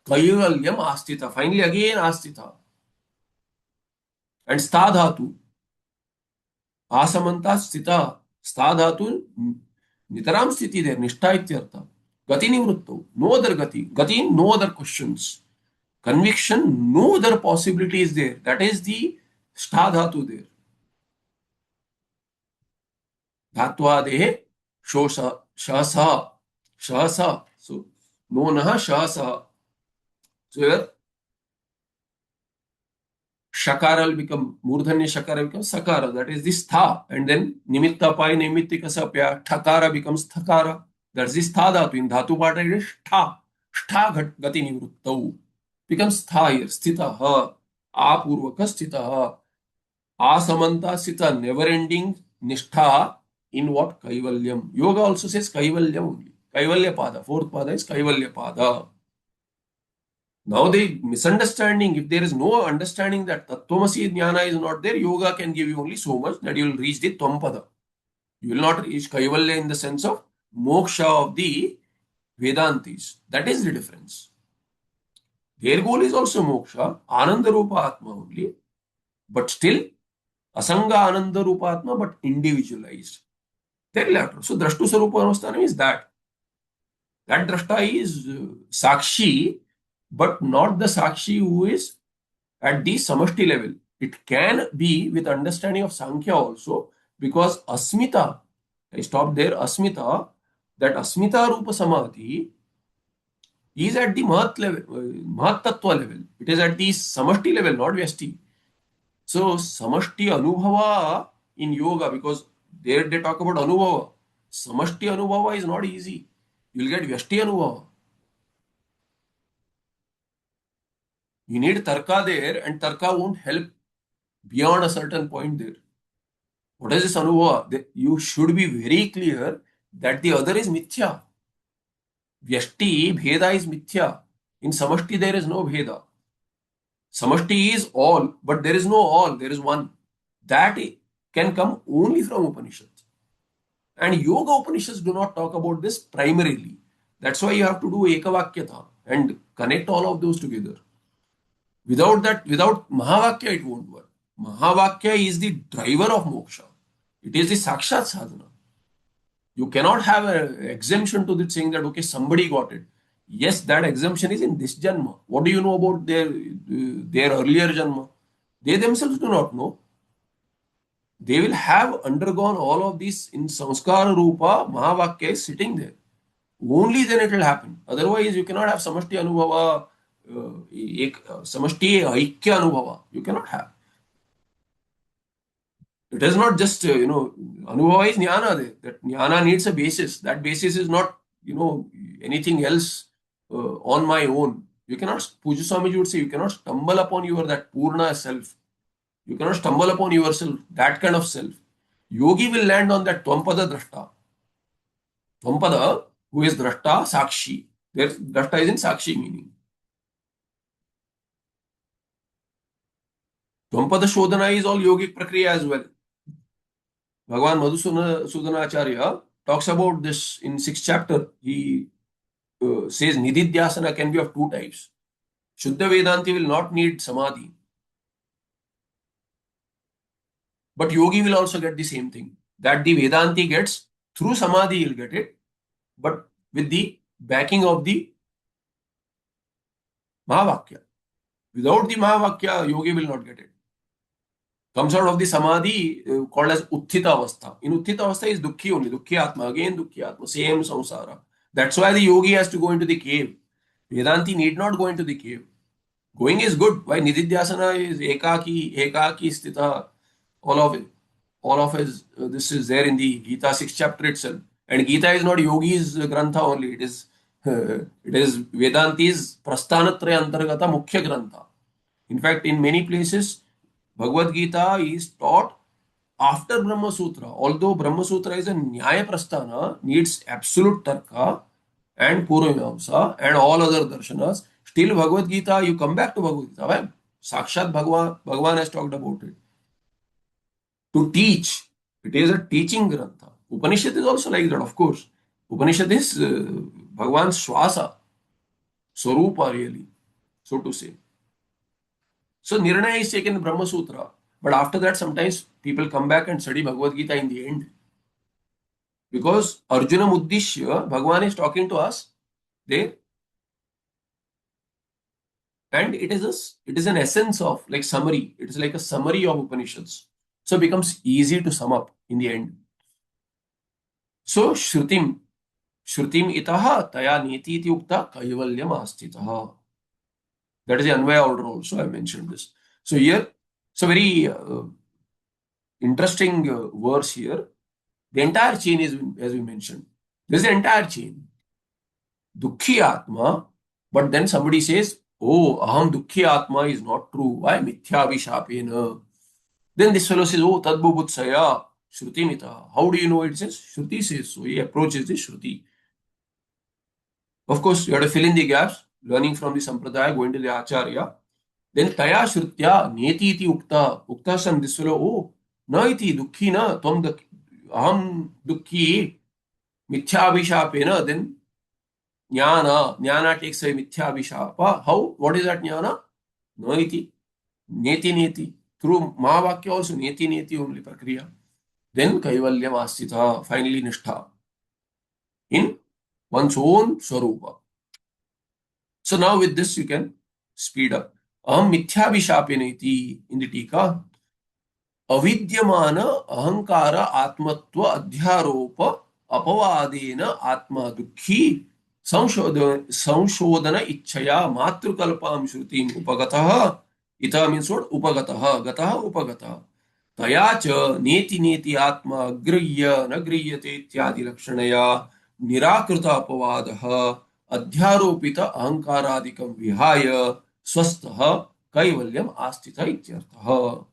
Kaivalyam आस्थित finally again आस्थित and स्था धातु आसमंता स्थित स्था धातु नितराम स्थिति देयर निष्ठा इत्यर्थ गति निवृत्तो नो अदर गति no other questions conviction no other possibility is there, that is the स्था धातु देयर धात्वादेः शोष शहसः शहसः so नोनः शहसः. So here shakara will become murdhanya shakara becomes sakara, that is the stha, and then nimitta pai nimittika sapya thakara becomes thakara, that's the stha dhatu. In dhatu part it is stha gati nivruttau becomes stha here. Sthitah apurvaka sthitah asamanta sthita never ending nishtha in what? Kaivalyam. Yoga also says Kaivalyam only. Kaivalya pada. Fourth pada is Kaivalya pada. Now the misunderstanding, if there is no understanding that Tattvamasi Jnana is not there, Yoga can give you only so much that you will reach the Tvam pada. You will not reach Kaivalya in the sense of moksha of the Vedantis. That is the difference. Their goal is also moksha, Ananda Rupa Atma only, but still Asanga Ananda Rupa Atma, but individualized. So Drashtu Sarupa Anusthanam is that. That Drashta is Sakshi, but not the Sakshi who is at the Samashti level. It can be with understanding of Sankhya also, because Asmita, I stopped there, Asmita, that Asmita Rupa Samadhi is at the Mahat level, Mahat Tattva level. It is at the Samashti level, not Vyasti. So Samashti Anubhava in yoga, because there they talk about Anubhava. Samashti Anubhava is not easy. You will get Vyashti Anubhava. You need Tarka there, and Tarka won't help beyond a certain point there. What is this Anubhava? You should be very clear that the other is Mithya. Vyashti, Bheda is Mithya. In Samashti there is no Bheda. Samashti is all, but there is no all, there is one. That can come only from Upanishads. And Yoga Upanishads do not talk about this primarily. That's why you have to do Ekavakyata and connect all of those together. Without that, without Mahavakya, it won't work. Mahavakya is the driver of moksha. It is the Sakshat sadhana. You cannot have an exemption to it saying that, okay, somebody got it. Yes, that exemption is in this Janma. What do you know about their earlier Janma? They themselves do not know. They will have undergone all of this in Samskara Rupa, Mahavakya is sitting there. Only then it will happen. Otherwise, you cannot have Samashti Anubhava, Samashti Aikya Anubhava. You cannot have. It is not just, Anubhava is Jnana there. That Jnana needs a basis. That basis is not, anything else on my own. You cannot, Puja Swamiji would say, you cannot stumble upon your that Purna self. You cannot stumble upon yourself, that kind of self. Yogi will land on that Tvampada Drashta. Tvampada, who is Drashta, Sakshi. There, Drashta is in Sakshi meaning. Tvampada Shodhana is all yogic prakriya as well. Bhagavan Madhusudanacharya talks about this in 6th chapter. He says Nididhyasana can be of two types. Shuddha Vedanti will not need samadhi. But yogi will also get the same thing. That the Vedanti gets through samadhi, he'll get it. But with the backing of the Mahavakya. Without the Mahavakya, yogi will not get it. Comes out of the samadhi called as Utthita Avastha. In Utthita Avastha is Dukhi only. Dukhi Atma, again Dukhi Atma, same samsara. That's why the yogi has to go into the cave. Vedanti need not go into the cave. Going is good. Why Nididhyasana is Ekaki Sthita, all of it. All of his, this is there in the Gita 6th chapter itself. And Gita is not yogi's grantha only. It is Vedanti's Prasthanatraya Antargata Mukhya grantha. In fact, in many places, Bhagavad Gita is taught after Brahma Sutra. Although Brahma Sutra is a Nyaya Prasthana, needs absolute Tarka and Purvamamsa and all other darshanas. Still, Bhagavad Gita, you come back to Bhagavad Gita. Well, Sakshat Bhagavan has talked about it. To teach, it is a teaching grantha. Upanishad is also like that, of course. Upanishad is Bhagavan's Swasa, Swarupa really, so to say. So Nirnaya is taken in Brahma Sutra, but after that sometimes people come back and study Bhagavad Gita in the end. Because Arjuna Muddishya, Bhagavan is talking to us there. And it is an essence of like summary. It is like a summary of Upanishads. So it becomes easy to sum up in the end. So Shrutim itaha taya niti iti ukta kaivalyam astitaha. That is the Anvaya order also. I mentioned this. So here, so very interesting verse here. The entire chain is, as we mentioned, this is the entire chain. Dukhi Atma, but then somebody says, oh, aham Dukhi Atma is not true. Why? Mithya Vishapena. Then this fellow says, oh, Tadbubutsaya, Shruti Mita. How do you know it says? Shruti says so. He approaches the Shruti. Of course, you have to fill in the gaps, learning from the Sampradaya, going to the Acharya. Then Taya Shrutya, Neti iti Ukta. Ukta son, this fellow, oh, na iti, Dukhi na, Tvam aham Dukhi, Mithya Vishapena. Then Jnana takes away Mithya Vishapa. How? What is that Jnana? No iti. Neti. Through Mahavakya also, Neti only Prakriya. Then Kaivalyam Astita, finally Nishtha. In one's own Swarupa. So now with this you can speed up. Aham Mithya Vishapena iti in the Tika. Avidyamana Ahankara Atmatva Adhyaropa Apavadena Atma Dukhi संशोधन इच्छया मातृकल्पां श्रुतिम उपगतः. ita means what? Upagataha, gataha upagataha. तया च नेति आत्मा गृह्य न गृह्यते इत्यादि लक्षणया निराकृत अपवादः अध्यारोपित अहंकारादिकं विहाय स्वस्थः कैवल्यम आस्थितः इत्यर्थः.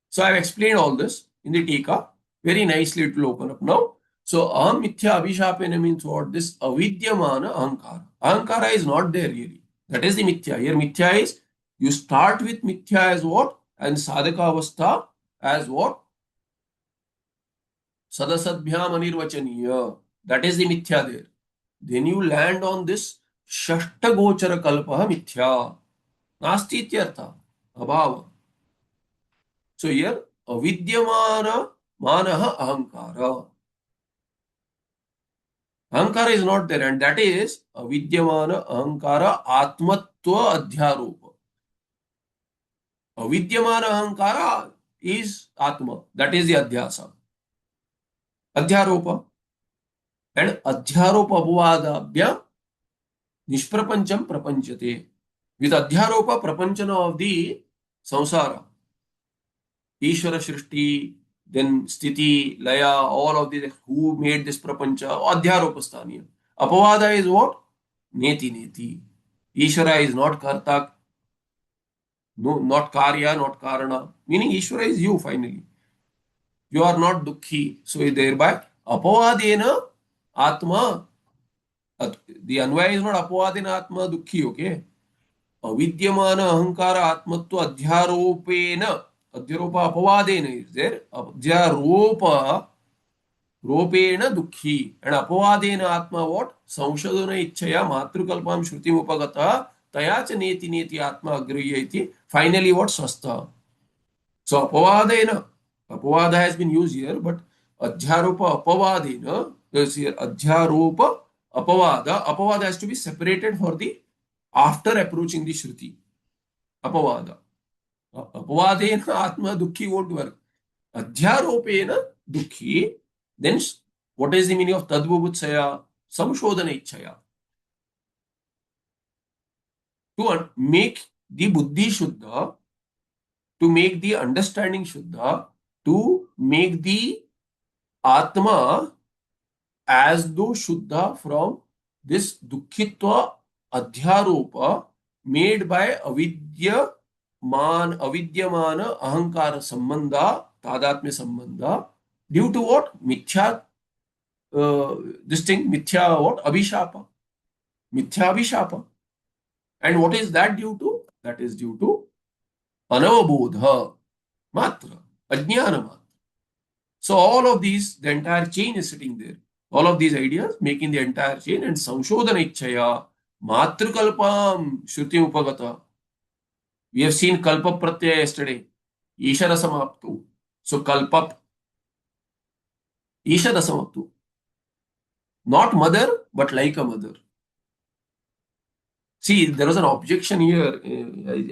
So I have explained all this in the Tika. Very nicely it will open up now. So aham mithya abhishapena means what? This avidyamana ahankara. Ahankara is not there really. That is the mithya. Here mithya is, you start with mithya as what? And sadhaka avastha as what? Sadasadbhyam anirvachaniya. That is the mithya there. Then you land on this shashta gochara kalpaha mithya. Nasti ityartha. Abhava. So here avidyamana manaha ahankara. Ahankara is not there, and that is avidyamana ahankara atmatva adhyaropa. Avidyamana ahankara, is Atma. That is the Adhyasa. Adhyaropa. And Adhyaropa Apavadabhya Nishprapancham Prapanchate. With Adhyaropa Prapanchana of the Samsara, Ishvara Shrishti, then Sthiti, Laya, all of these, who made this Prapancha, Adhyaropa Sthaniya. Apavada is what? Neti Neti. Ishvara is not Karta, no, not Karya, not Karana. Meaning Ishvara is you finally. You are not Dukhi. So thereby, Apavadena Atma. The Anvaya is not Apavadena Atma Dukhi, okay? अविद्यमान अहंकार आत्मत्व अध्यारोपेन अध्यारोप अपवादेन is there अध्यारोप रोपेण दुःखी and अपवादेन आत्मा what संशोधन इच्छया मातृकल्पां श्रुतिम् उपगतः तया च नेति नेति आत्मा अग्रह्य इति finally what swastha. So अपवादेन अपवाद has been used here but अध्यारोप अपवादेन is here अध्यारोप अपवाद अपवाद has to be separated for the after approaching the Shruti. Apavada. Apavadena Atma Dukhi won't work. Adhyaropena Dukhi. Then what is the meaning of Tadvubutsaya? Samshodhana Ichchaya. To make the Buddhi Shuddha, to make the understanding Shuddha, to make the Atma as though Shuddha from this Dukkhitva Adhyaropa made by avidyamana ahankara sambandha, tadatmya sambandha, due to what? Mithya, this thing, mithya what? Abhishapa. Mithya abhishapa. And what is that due to? That is due to anavabodha matra, ajnana matra. So all of these, the entire chain is sitting there. All of these ideas making the entire chain and samshodhana ichchaya Matrukalpam Shruti Upagata. We have seen Kalpa Pratyaya yesterday. Ishara Samaptu. So Kalpap. Ishara Samaptu. Not mother, but like a mother. See, there was an objection here.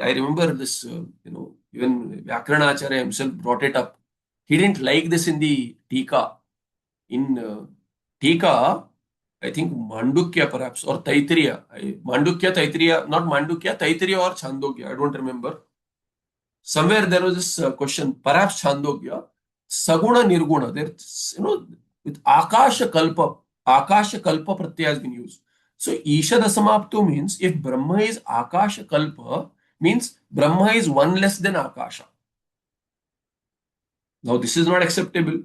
I remember this, even Vyakaranacharya himself brought it up. He didn't like this in the Tika. In Tika, I think Mandukya perhaps or Taittiriya. Mandukya, Taittiriya, not Mandukya, Taittiriya or Chandogya. I don't remember. Somewhere there was this question, perhaps Chandogya, Saguna Nirguna. There, with Akasha Kalpa Pratyaya has been used. So Ishada Samaptu means if Brahma is Akasha Kalpa, means Brahma is one less than Akasha. Now this is not acceptable.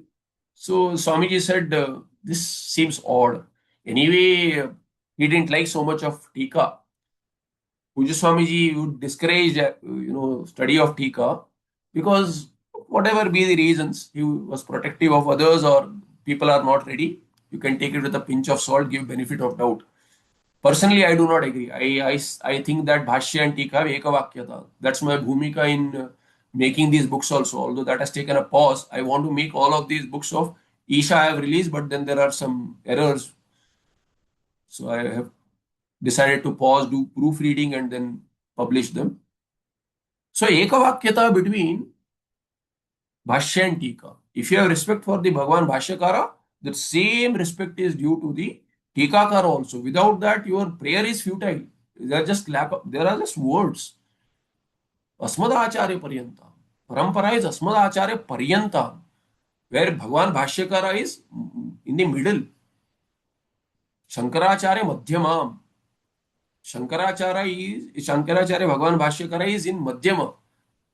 So Swamiji said, this seems odd. Anyway, he didn't like so much of Tika. Puja Swamiji would discourage, study of Tika because whatever be the reasons, he was protective of others or people are not ready. You can take it with a pinch of salt, give benefit of doubt. Personally, I do not agree. I think that Bhashya and Tika have Ekavakyata. That's my bhumika in making these books also. Although that has taken a pause, I want to make all of these books of Isha I have released, but then there are some errors. So I have decided to pause, do proofreading and then publish them. So Ekavakyata between Bhashya and Tika. If you have respect for the Bhagavan Bhashyakara, the same respect is due to the Tikakara also. Without that, your prayer is futile. There are just words. Asmadacharya Paryanta. Parampara is Asmadacharya Paryanta, where Bhagavan Bhashyakara is in the middle. Shankaracharya Madhyamam. Shankaracharya Bhagavan Bhashyakara is in Madhyama.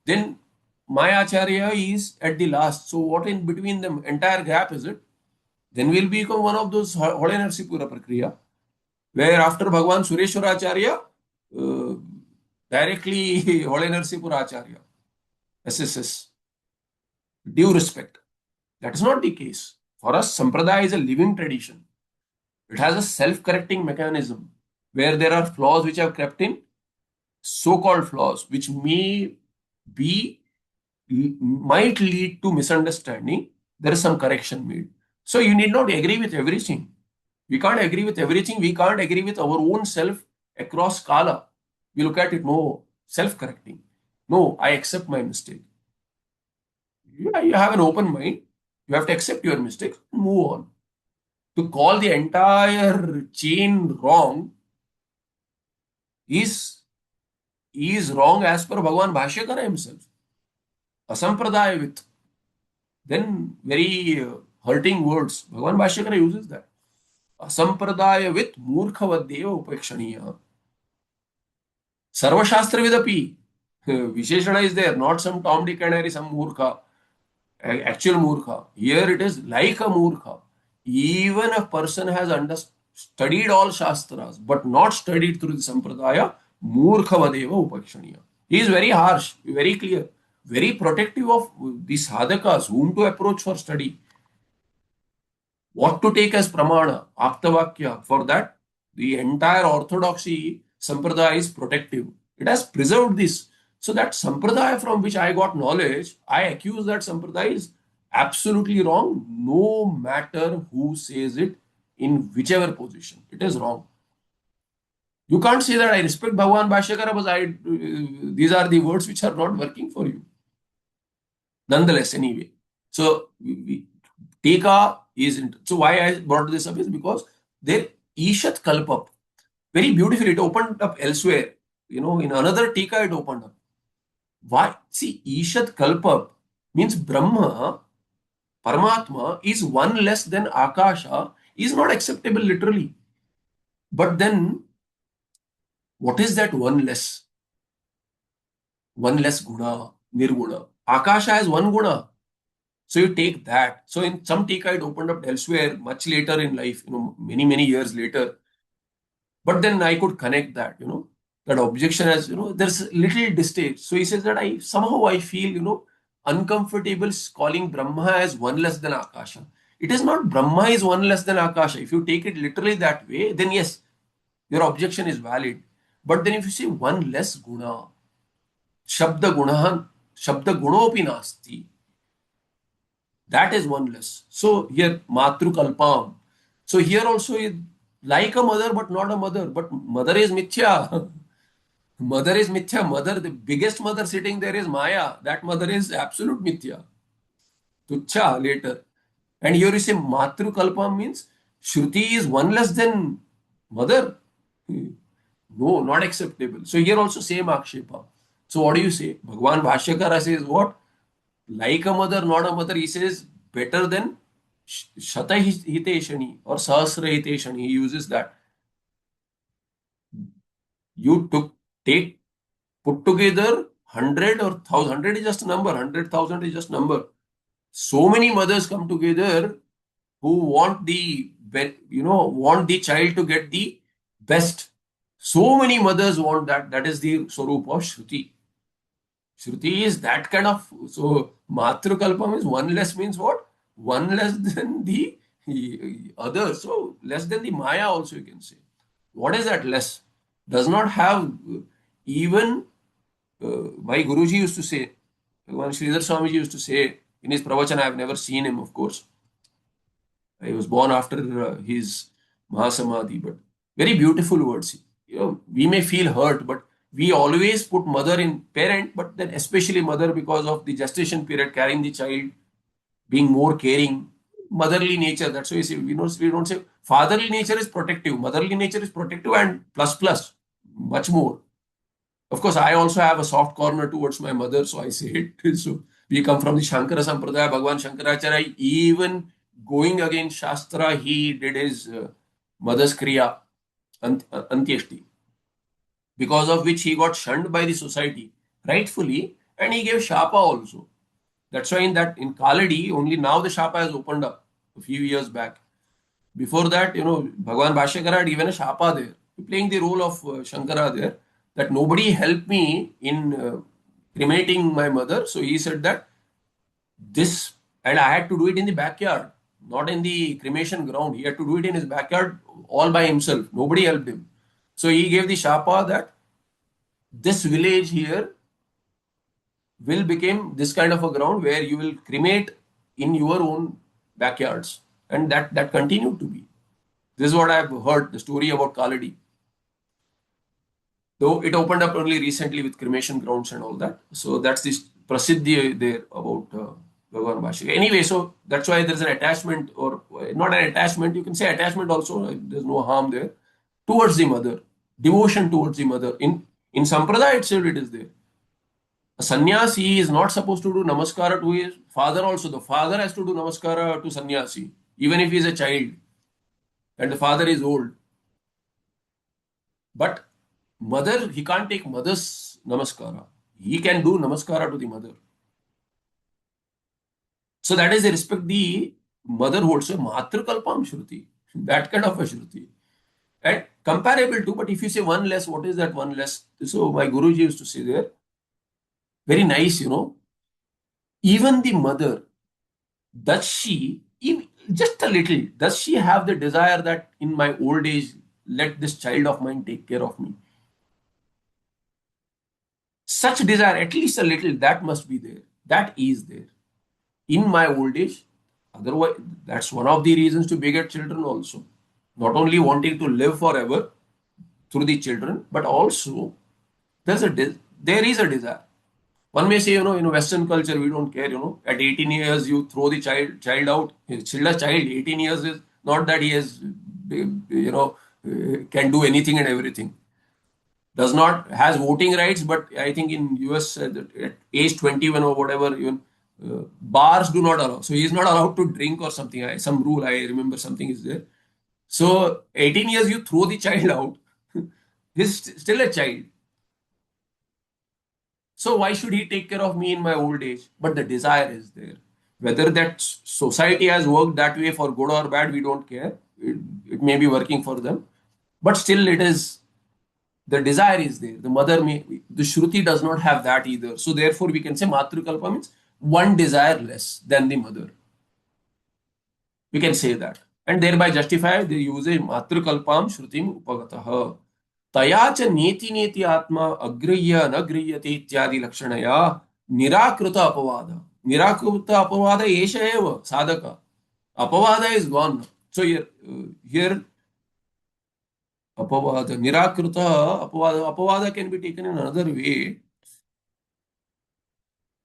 Then my Acharya is at the last. So what in between them? Entire gap is it? Then we'll become one of those Hole Narsipura Prakriya, where after Bhagavan Sureshwaracharya, directly Hole Narsipura Acharya, SSS. Due respect. That is not the case. For us, Sampradaya is a living tradition. It has a self-correcting mechanism where there are flaws which have crept in, so-called flaws, which might lead to misunderstanding. There is some correction made. So you need not agree with everything. We can't agree with everything. We can't agree with our own self across Kala. We look at it, no, self-correcting. No, I accept my mistake. Yeah, you have an open mind. You have to accept your mistakes and move on. To call the entire chain wrong is wrong as per Bhagavan Bhashyakara himself. Asampradaya with. Then very hurting words. Bhagavan Bhashyakara uses that. Asampradaya with murkhavadeva upekshaniya. Sarvashastravidapi. Visheshana is there, not some Tom, Dick and Harry, some murkha, actual murkha. Here it is like a murkha. Even a person has studied all Shastras, but not studied through the Sampradaya, murkhavadeva upekshaniya. He is very harsh, very clear, very protective of the sadhakas, whom to approach for study, what to take as pramana, aptavakya. For that, the entire orthodoxy sampradaya is protective. It has preserved this. So that sampradaya from which I got knowledge, I accuse that sampradaya is absolutely wrong, no matter who says it in whichever position. It is wrong. You can't say that I respect Bhagavan Bhashyakara, but these are the words which are not working for you. Nonetheless, anyway. So, Tika is. So, why I brought this up is because their Ishat Kalpap, very beautiful, it opened up elsewhere. In another Tika, it opened up. Why? See, Ishat Kalpap means Brahma, Paramatma, is one less than Akasha, is not acceptable literally. But then, what is that one less? One less guna, nirguna. Akasha has one guna. So you take that. So in some tika it opened up elsewhere much later in life, many, many years later. But then I could connect that, that objection as, there's little distance. So he says that I feel, uncomfortable calling Brahma as one less than Akasha. It is not Brahma is one less than Akasha. If you take it literally that way, then yes, your objection is valid. But then if you say one less guna, Shabda gunopi nasti, that is one less. So here, matru kalpam. So here also, like a mother, but not a mother. But mother is mithya. Mother is mithya. Mother, the biggest mother sitting there is Maya. That mother is absolute mithya. Tuchha later. And here you say matru kalpam means Shruti is one less than mother. No, not acceptable. So here also same akshepa. So what do you say? Bhagwan Bhashyakara says what? Like a mother, not a mother. He says better than Shata Hiteshani or Sahasra Hiteshani. He uses that. You put together 100 or 1,000. 100 is just a number. 100,000 is just a number. So many mothers come together who want want the child to get the best. So many mothers want that. That is the Swarup of Shruti. Shruti is that kind of. So, Matrukalpam is one less means what? One less than the other. So, less than the Maya also you can say. What is that less? Does not have even, my Guruji used to say, one Sridhar Swamiji used to say in his pravachan, I have never seen him, of course. He was born after his Mahasamadhi, but very beautiful words. We may feel hurt, but we always put mother in parent, but then especially mother because of the gestation period, carrying the child, being more caring, motherly nature. That's why we don't say fatherly nature is protective, motherly nature is protective and plus, much more. Of course, I also have a soft corner towards my mother, so I say it. So we come from the Shankara Sampradaya, Bhagwan Shankaracharya, even going against Shastra, he did his mother's Kriya, Antyeshti, because of which he got shunned by the society, rightfully, and he gave Shapa also. That's why in Kaladi, only now the Shapa has opened up a few years back. Before that, Bhagwan Bhashyakara had given a Shapa there, playing the role of Shankara there, that nobody helped me in cremating my mother. So he said that this, and I had to do it in the backyard, not in the cremation ground. He had to do it in his backyard all by himself. Nobody helped him. So he gave the Shapa that this village here will become this kind of a ground where you will cremate in your own backyards. And that continued to be. This is what I've heard, the story about Kaladi. Though it opened up only recently with cremation grounds and all that. So that's this prasiddhi there about Bhagavan Bhashya. Anyway, so that's why there's an attachment, or not an attachment, you can say attachment also, there's no harm there, towards the mother, devotion towards the mother. In Sampradaya itself, it is there. A sannyasi is not supposed to do namaskara to his father also. The father has to do namaskara to sannyasi, even if he is a child and the father is old. But mother, he can't take mother's namaskara. He can do namaskara to the mother. So that is the respect the mother holds. So matrikalpam shruti, that kind of a shruti. And comparable to, but if you say one less, what is that one less? So my Guruji used to say there, very nice, even the mother, does she, just a little, does she have the desire that in my old age, let this child of mine take care of me? Such desire, at least a little, that must be there. That is there. In my old age, otherwise, that's one of the reasons to beget children also. Not only wanting to live forever through the children, but also there is a desire. One may say, in Western culture, we don't care, at 18 years, you throw the child out. Still a child, 18 years is not that he has, can do anything and everything. Does not, has voting rights, but I think in US, at age 21 or whatever, even bars do not allow. So he is not allowed to drink or something. Some rule, I remember something is there. So 18 years, you throw the child out. He's still a child. So why should he take care of me in my old age? But the desire is there. Whether that society has worked that way for good or bad, we don't care. It may be working for them, but still it is, the desire is there. The Shruti does not have that either. So therefore we can say Matrikalpa means one desire less than the mother. We can say that. And thereby justify the usage Matrikalpam Shrutim Upagataha. तया च नेति नेति आत्मा अग्रह्य न गृह्यते इत्यादि लक्षणया निराकृत अपवाद. निराकृत अपवाद एष एव साधक. Apavada is gone. So here apavada, nirakruta apavada can be taken in another way.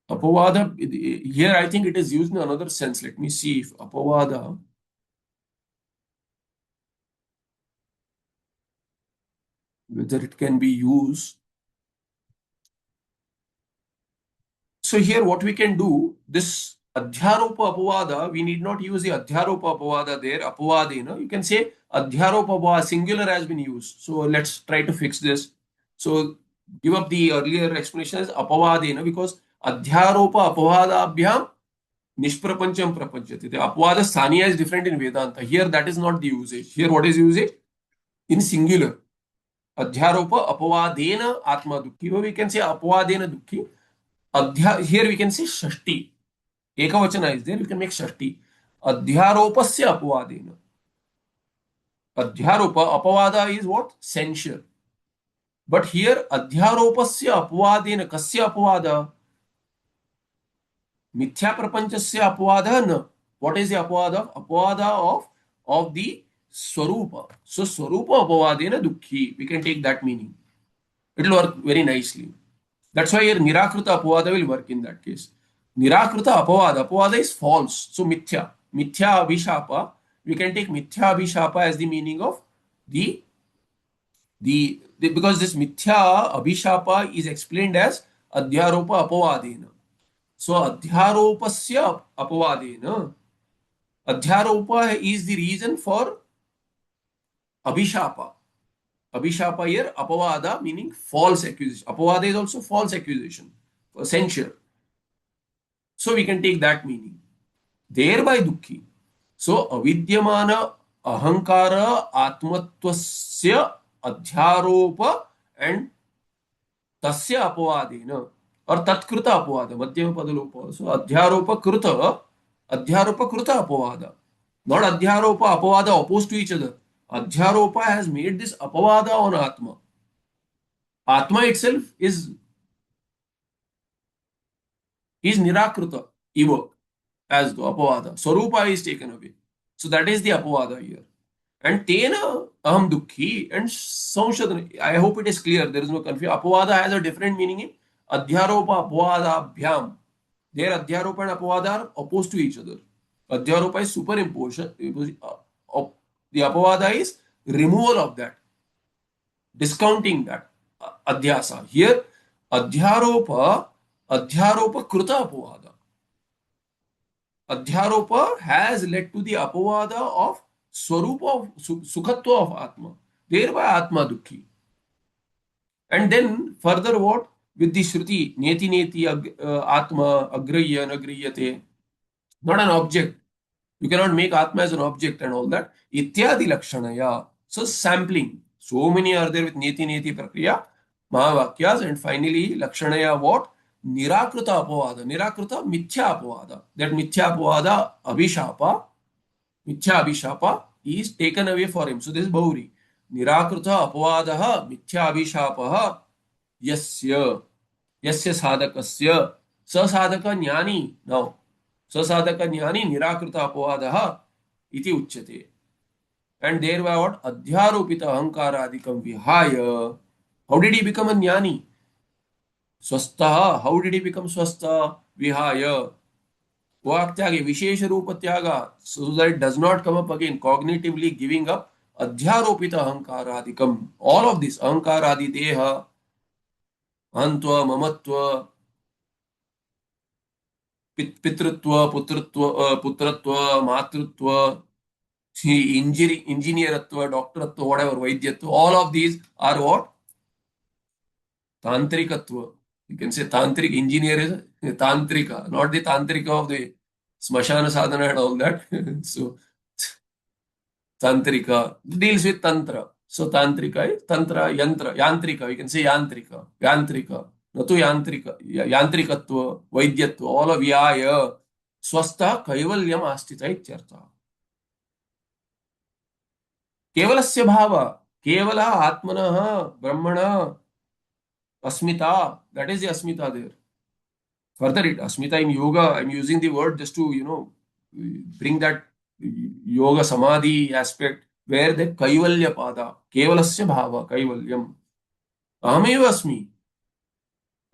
Apavada, here I think it is used in another sense. Let me see if apavada, whether it can be used. So here what we can do, this adhyaropa apavada, we need not use the adhyaropa apavada there, apavadena. You can say adhyaropa apavada, singular has been used. So let's try to fix this. So give up the earlier explanation as apavadena, because adhyaropa apavadabhyam nishprapancham prapanchati. The apavada sthaniya is different in Vedanta. Here that is not the usage. Here what is usage? In singular. Adhyaropa apavadena atma dukhi. Or we can say apavadena dukhi. Here we can say shashti. Ekavachana is there, you can make shashti. Adhyaropasya apavadena. Adhyaropa, apavada is what? Censure. But here, adhyaropasya apavadena, kasya apavada? Mithya prapanchasya apavada na. What is the apavada? Apavada of the swarupa. So, swarupa apavadena dukhi. We can take that meaning. It will work very nicely. That's why here Nirakruta Apavada will work in that case. Nirakruta Apavada. Apavada is false. So Mithya. Mithya Abhishapa. We can take Mithya Abhishapa as the meaning of because this Mithya Abhishapa is explained as Adhyaropa Apavadena. So Adhyaropasya Apavadena. Adhyaropa is the reason for Abhishapa. Abhishapa here, apavada meaning false accusation. Apavada is also false accusation, censure. So we can take that meaning. Thereby dukhi. So avidyamana ahankara atmatvasya adhyaropa and tasya apavadena or tatkruta apavada, madhyama padalopa. So adhyaropa kruta apavada. Not adhyaropa apavada opposed to each other. Adhyaropa has made this apavada on Atma. Atma itself is nirakruta, eva, as the apavada. Swarupa is taken away. So that is the apavada here. And tena aham dukhi and samshadana. I hope it is clear. There is no confusion. Apavada has a different meaning in adhyaropa apavada bhyam. Their Adhyaropa and Apavada are opposed to each other. Adhyaropa is superimposition. The Apavada is removal of that, discounting that Adhyasa. Here, Adhyaropa Kruta Apavada. Adhyaropa has led to the Apavada of Swarupa of Sukhatva of Atma. Thereby Atma Dukhi. And then further what? With the Shruti, Neti Neti Atma, Agraya, Nagriyate, not an object. You cannot make Atma as an object and all that. Ityadi Lakshanaya. So sampling. So many are there with Neti Neti Prakriya, Mahavakyas, and finally Lakshanaya what? Nirakruta Apavada. Nirakruta Mithya Apavada. That Mithya Apavada Abhishapa, Mithya Abhishapa is taken away for him. So this is Bahuri. Nirakruta Apavadaha Mithya Abhishapaha Yasya. Yasya Sadakasya. Sasadaka Jnani. Now, Sasadaka Jnani Nirakruta Apavadaha iti uchyate. And thereby what? Adhyaropita Ahankaradikam Vihaya. How did he become a Jnani? Swastha. How did he become Swastha? Vihaya. Vaktyaga, Vishesha Rupa Tyaga. So that it does not come up again. Cognitively giving up Adhyaropita Ahankaradikam. All of this. Ahankaradi Deha, Antva, Mamatva, Pitrutva, Putratva, Matrutva, engineeratva, doctoratva, whatever, Vaidyatva, all of these are what? Tantrikatva. You can say tantric engineer is tantrika, not the tantrika of the smashana sadhana and all that. So, tantrika deals with tantra. So, tantrika is tantra, yantra, yantrika. You can say yantrika, yantrika, natu yantrika, yantrikatva, vaidyatva, all of yaya, swastha kaivalyam astita ityartha. केवलस्य भाव केवल आत्मनः ब्रह्मण अस्मिता, that is the asmita there. Further it asmita in yoga, I'm using the word just to bring that yoga samadhi aspect where the kaivalya pada kevalasya bhava kaivalyam ahameva asmi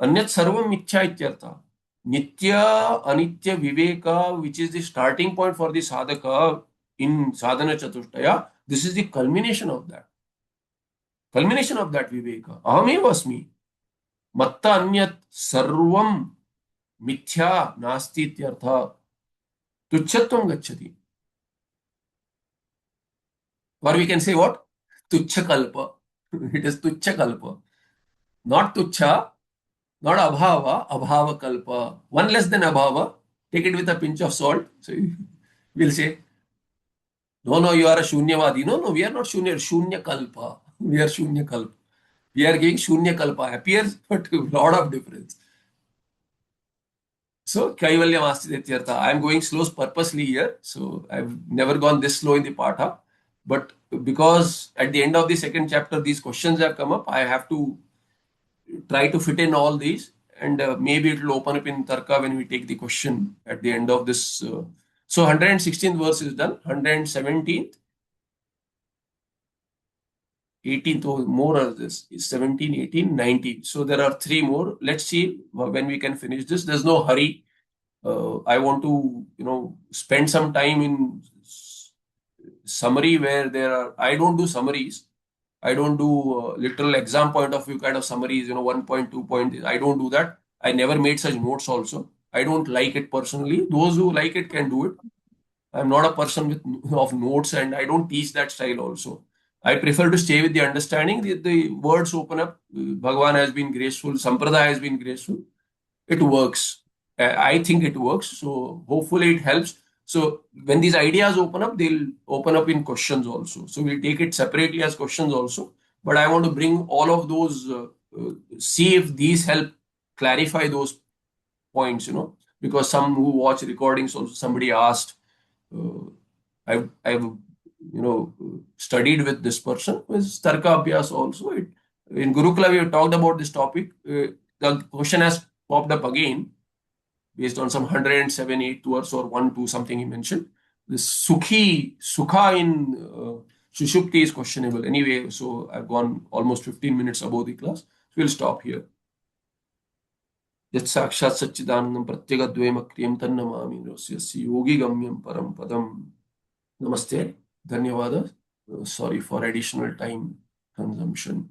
anyat sarvam mithya ityartha. Nitya anitya viveka, which is the starting point for the sadhaka in sadhana chatushtaya, this is the culmination of that. Culmination of that viveka. Ahameva asmi. Matta anyat sarvam mithya nasti ityartha. Tuchhatvam gacchati. Or we can say what? Tuchha kalpa. It is tuchha kalpa. Not tuchha, not abhava, abhava kalpa. One less than abhava. Take it with a pinch of salt. So we'll say, no, you are a shunyavadi. No, we are not shunya, shunya kalpa. We are shunya kalpa. We are giving shunya kalpa. Appears, but a lot of difference. So, Kaivalyam Astityartha. I am going slow purposely here. So, I've never gone this slow in the Patha. But because at the end of the second chapter, these questions have come up, I have to try to fit in all these. And maybe it will open up in Tarka when we take the question at the end of this. So, 116th verse is done. 117th. 18th or more of this is 17, 18, 19. So there are three more. Let's see when we can finish this. There's no hurry. I want to, spend some time in summary where there are, I don't do summaries. I don't do literal exam point of view kind of summaries, 1 point, 2 point. I don't do that. I never made such notes also. I don't like it personally. Those who like it can do it. I'm not a person of notes and I don't teach that style also. I prefer to stay with the understanding. The words open up. Bhagavan has been graceful. Sampradaya has been graceful. It works. I think it works. So hopefully it helps. So when these ideas open up, they'll open up in questions also. So we'll take it separately as questions also. But I want to bring all of those, see if these help clarify those points, because some who watch recordings also, somebody asked, I've studied with this person with Tarka Abhyas also. In Gurukula, we have talked about this topic. The question has popped up again based on some 107, 8 verse or 1, 2, something he mentioned. This Sukha in Sushupti is questionable. Anyway, so I've gone almost 15 minutes above the class. So we'll stop here. यत् साक्षात् सच्चिदानंदं प्रत्यगद्वयम् अक्रियं तन्नमामि यस्य योगी गम्यं परम पदम. Namaste. Dhanyawad. Sorry for additional time consumption.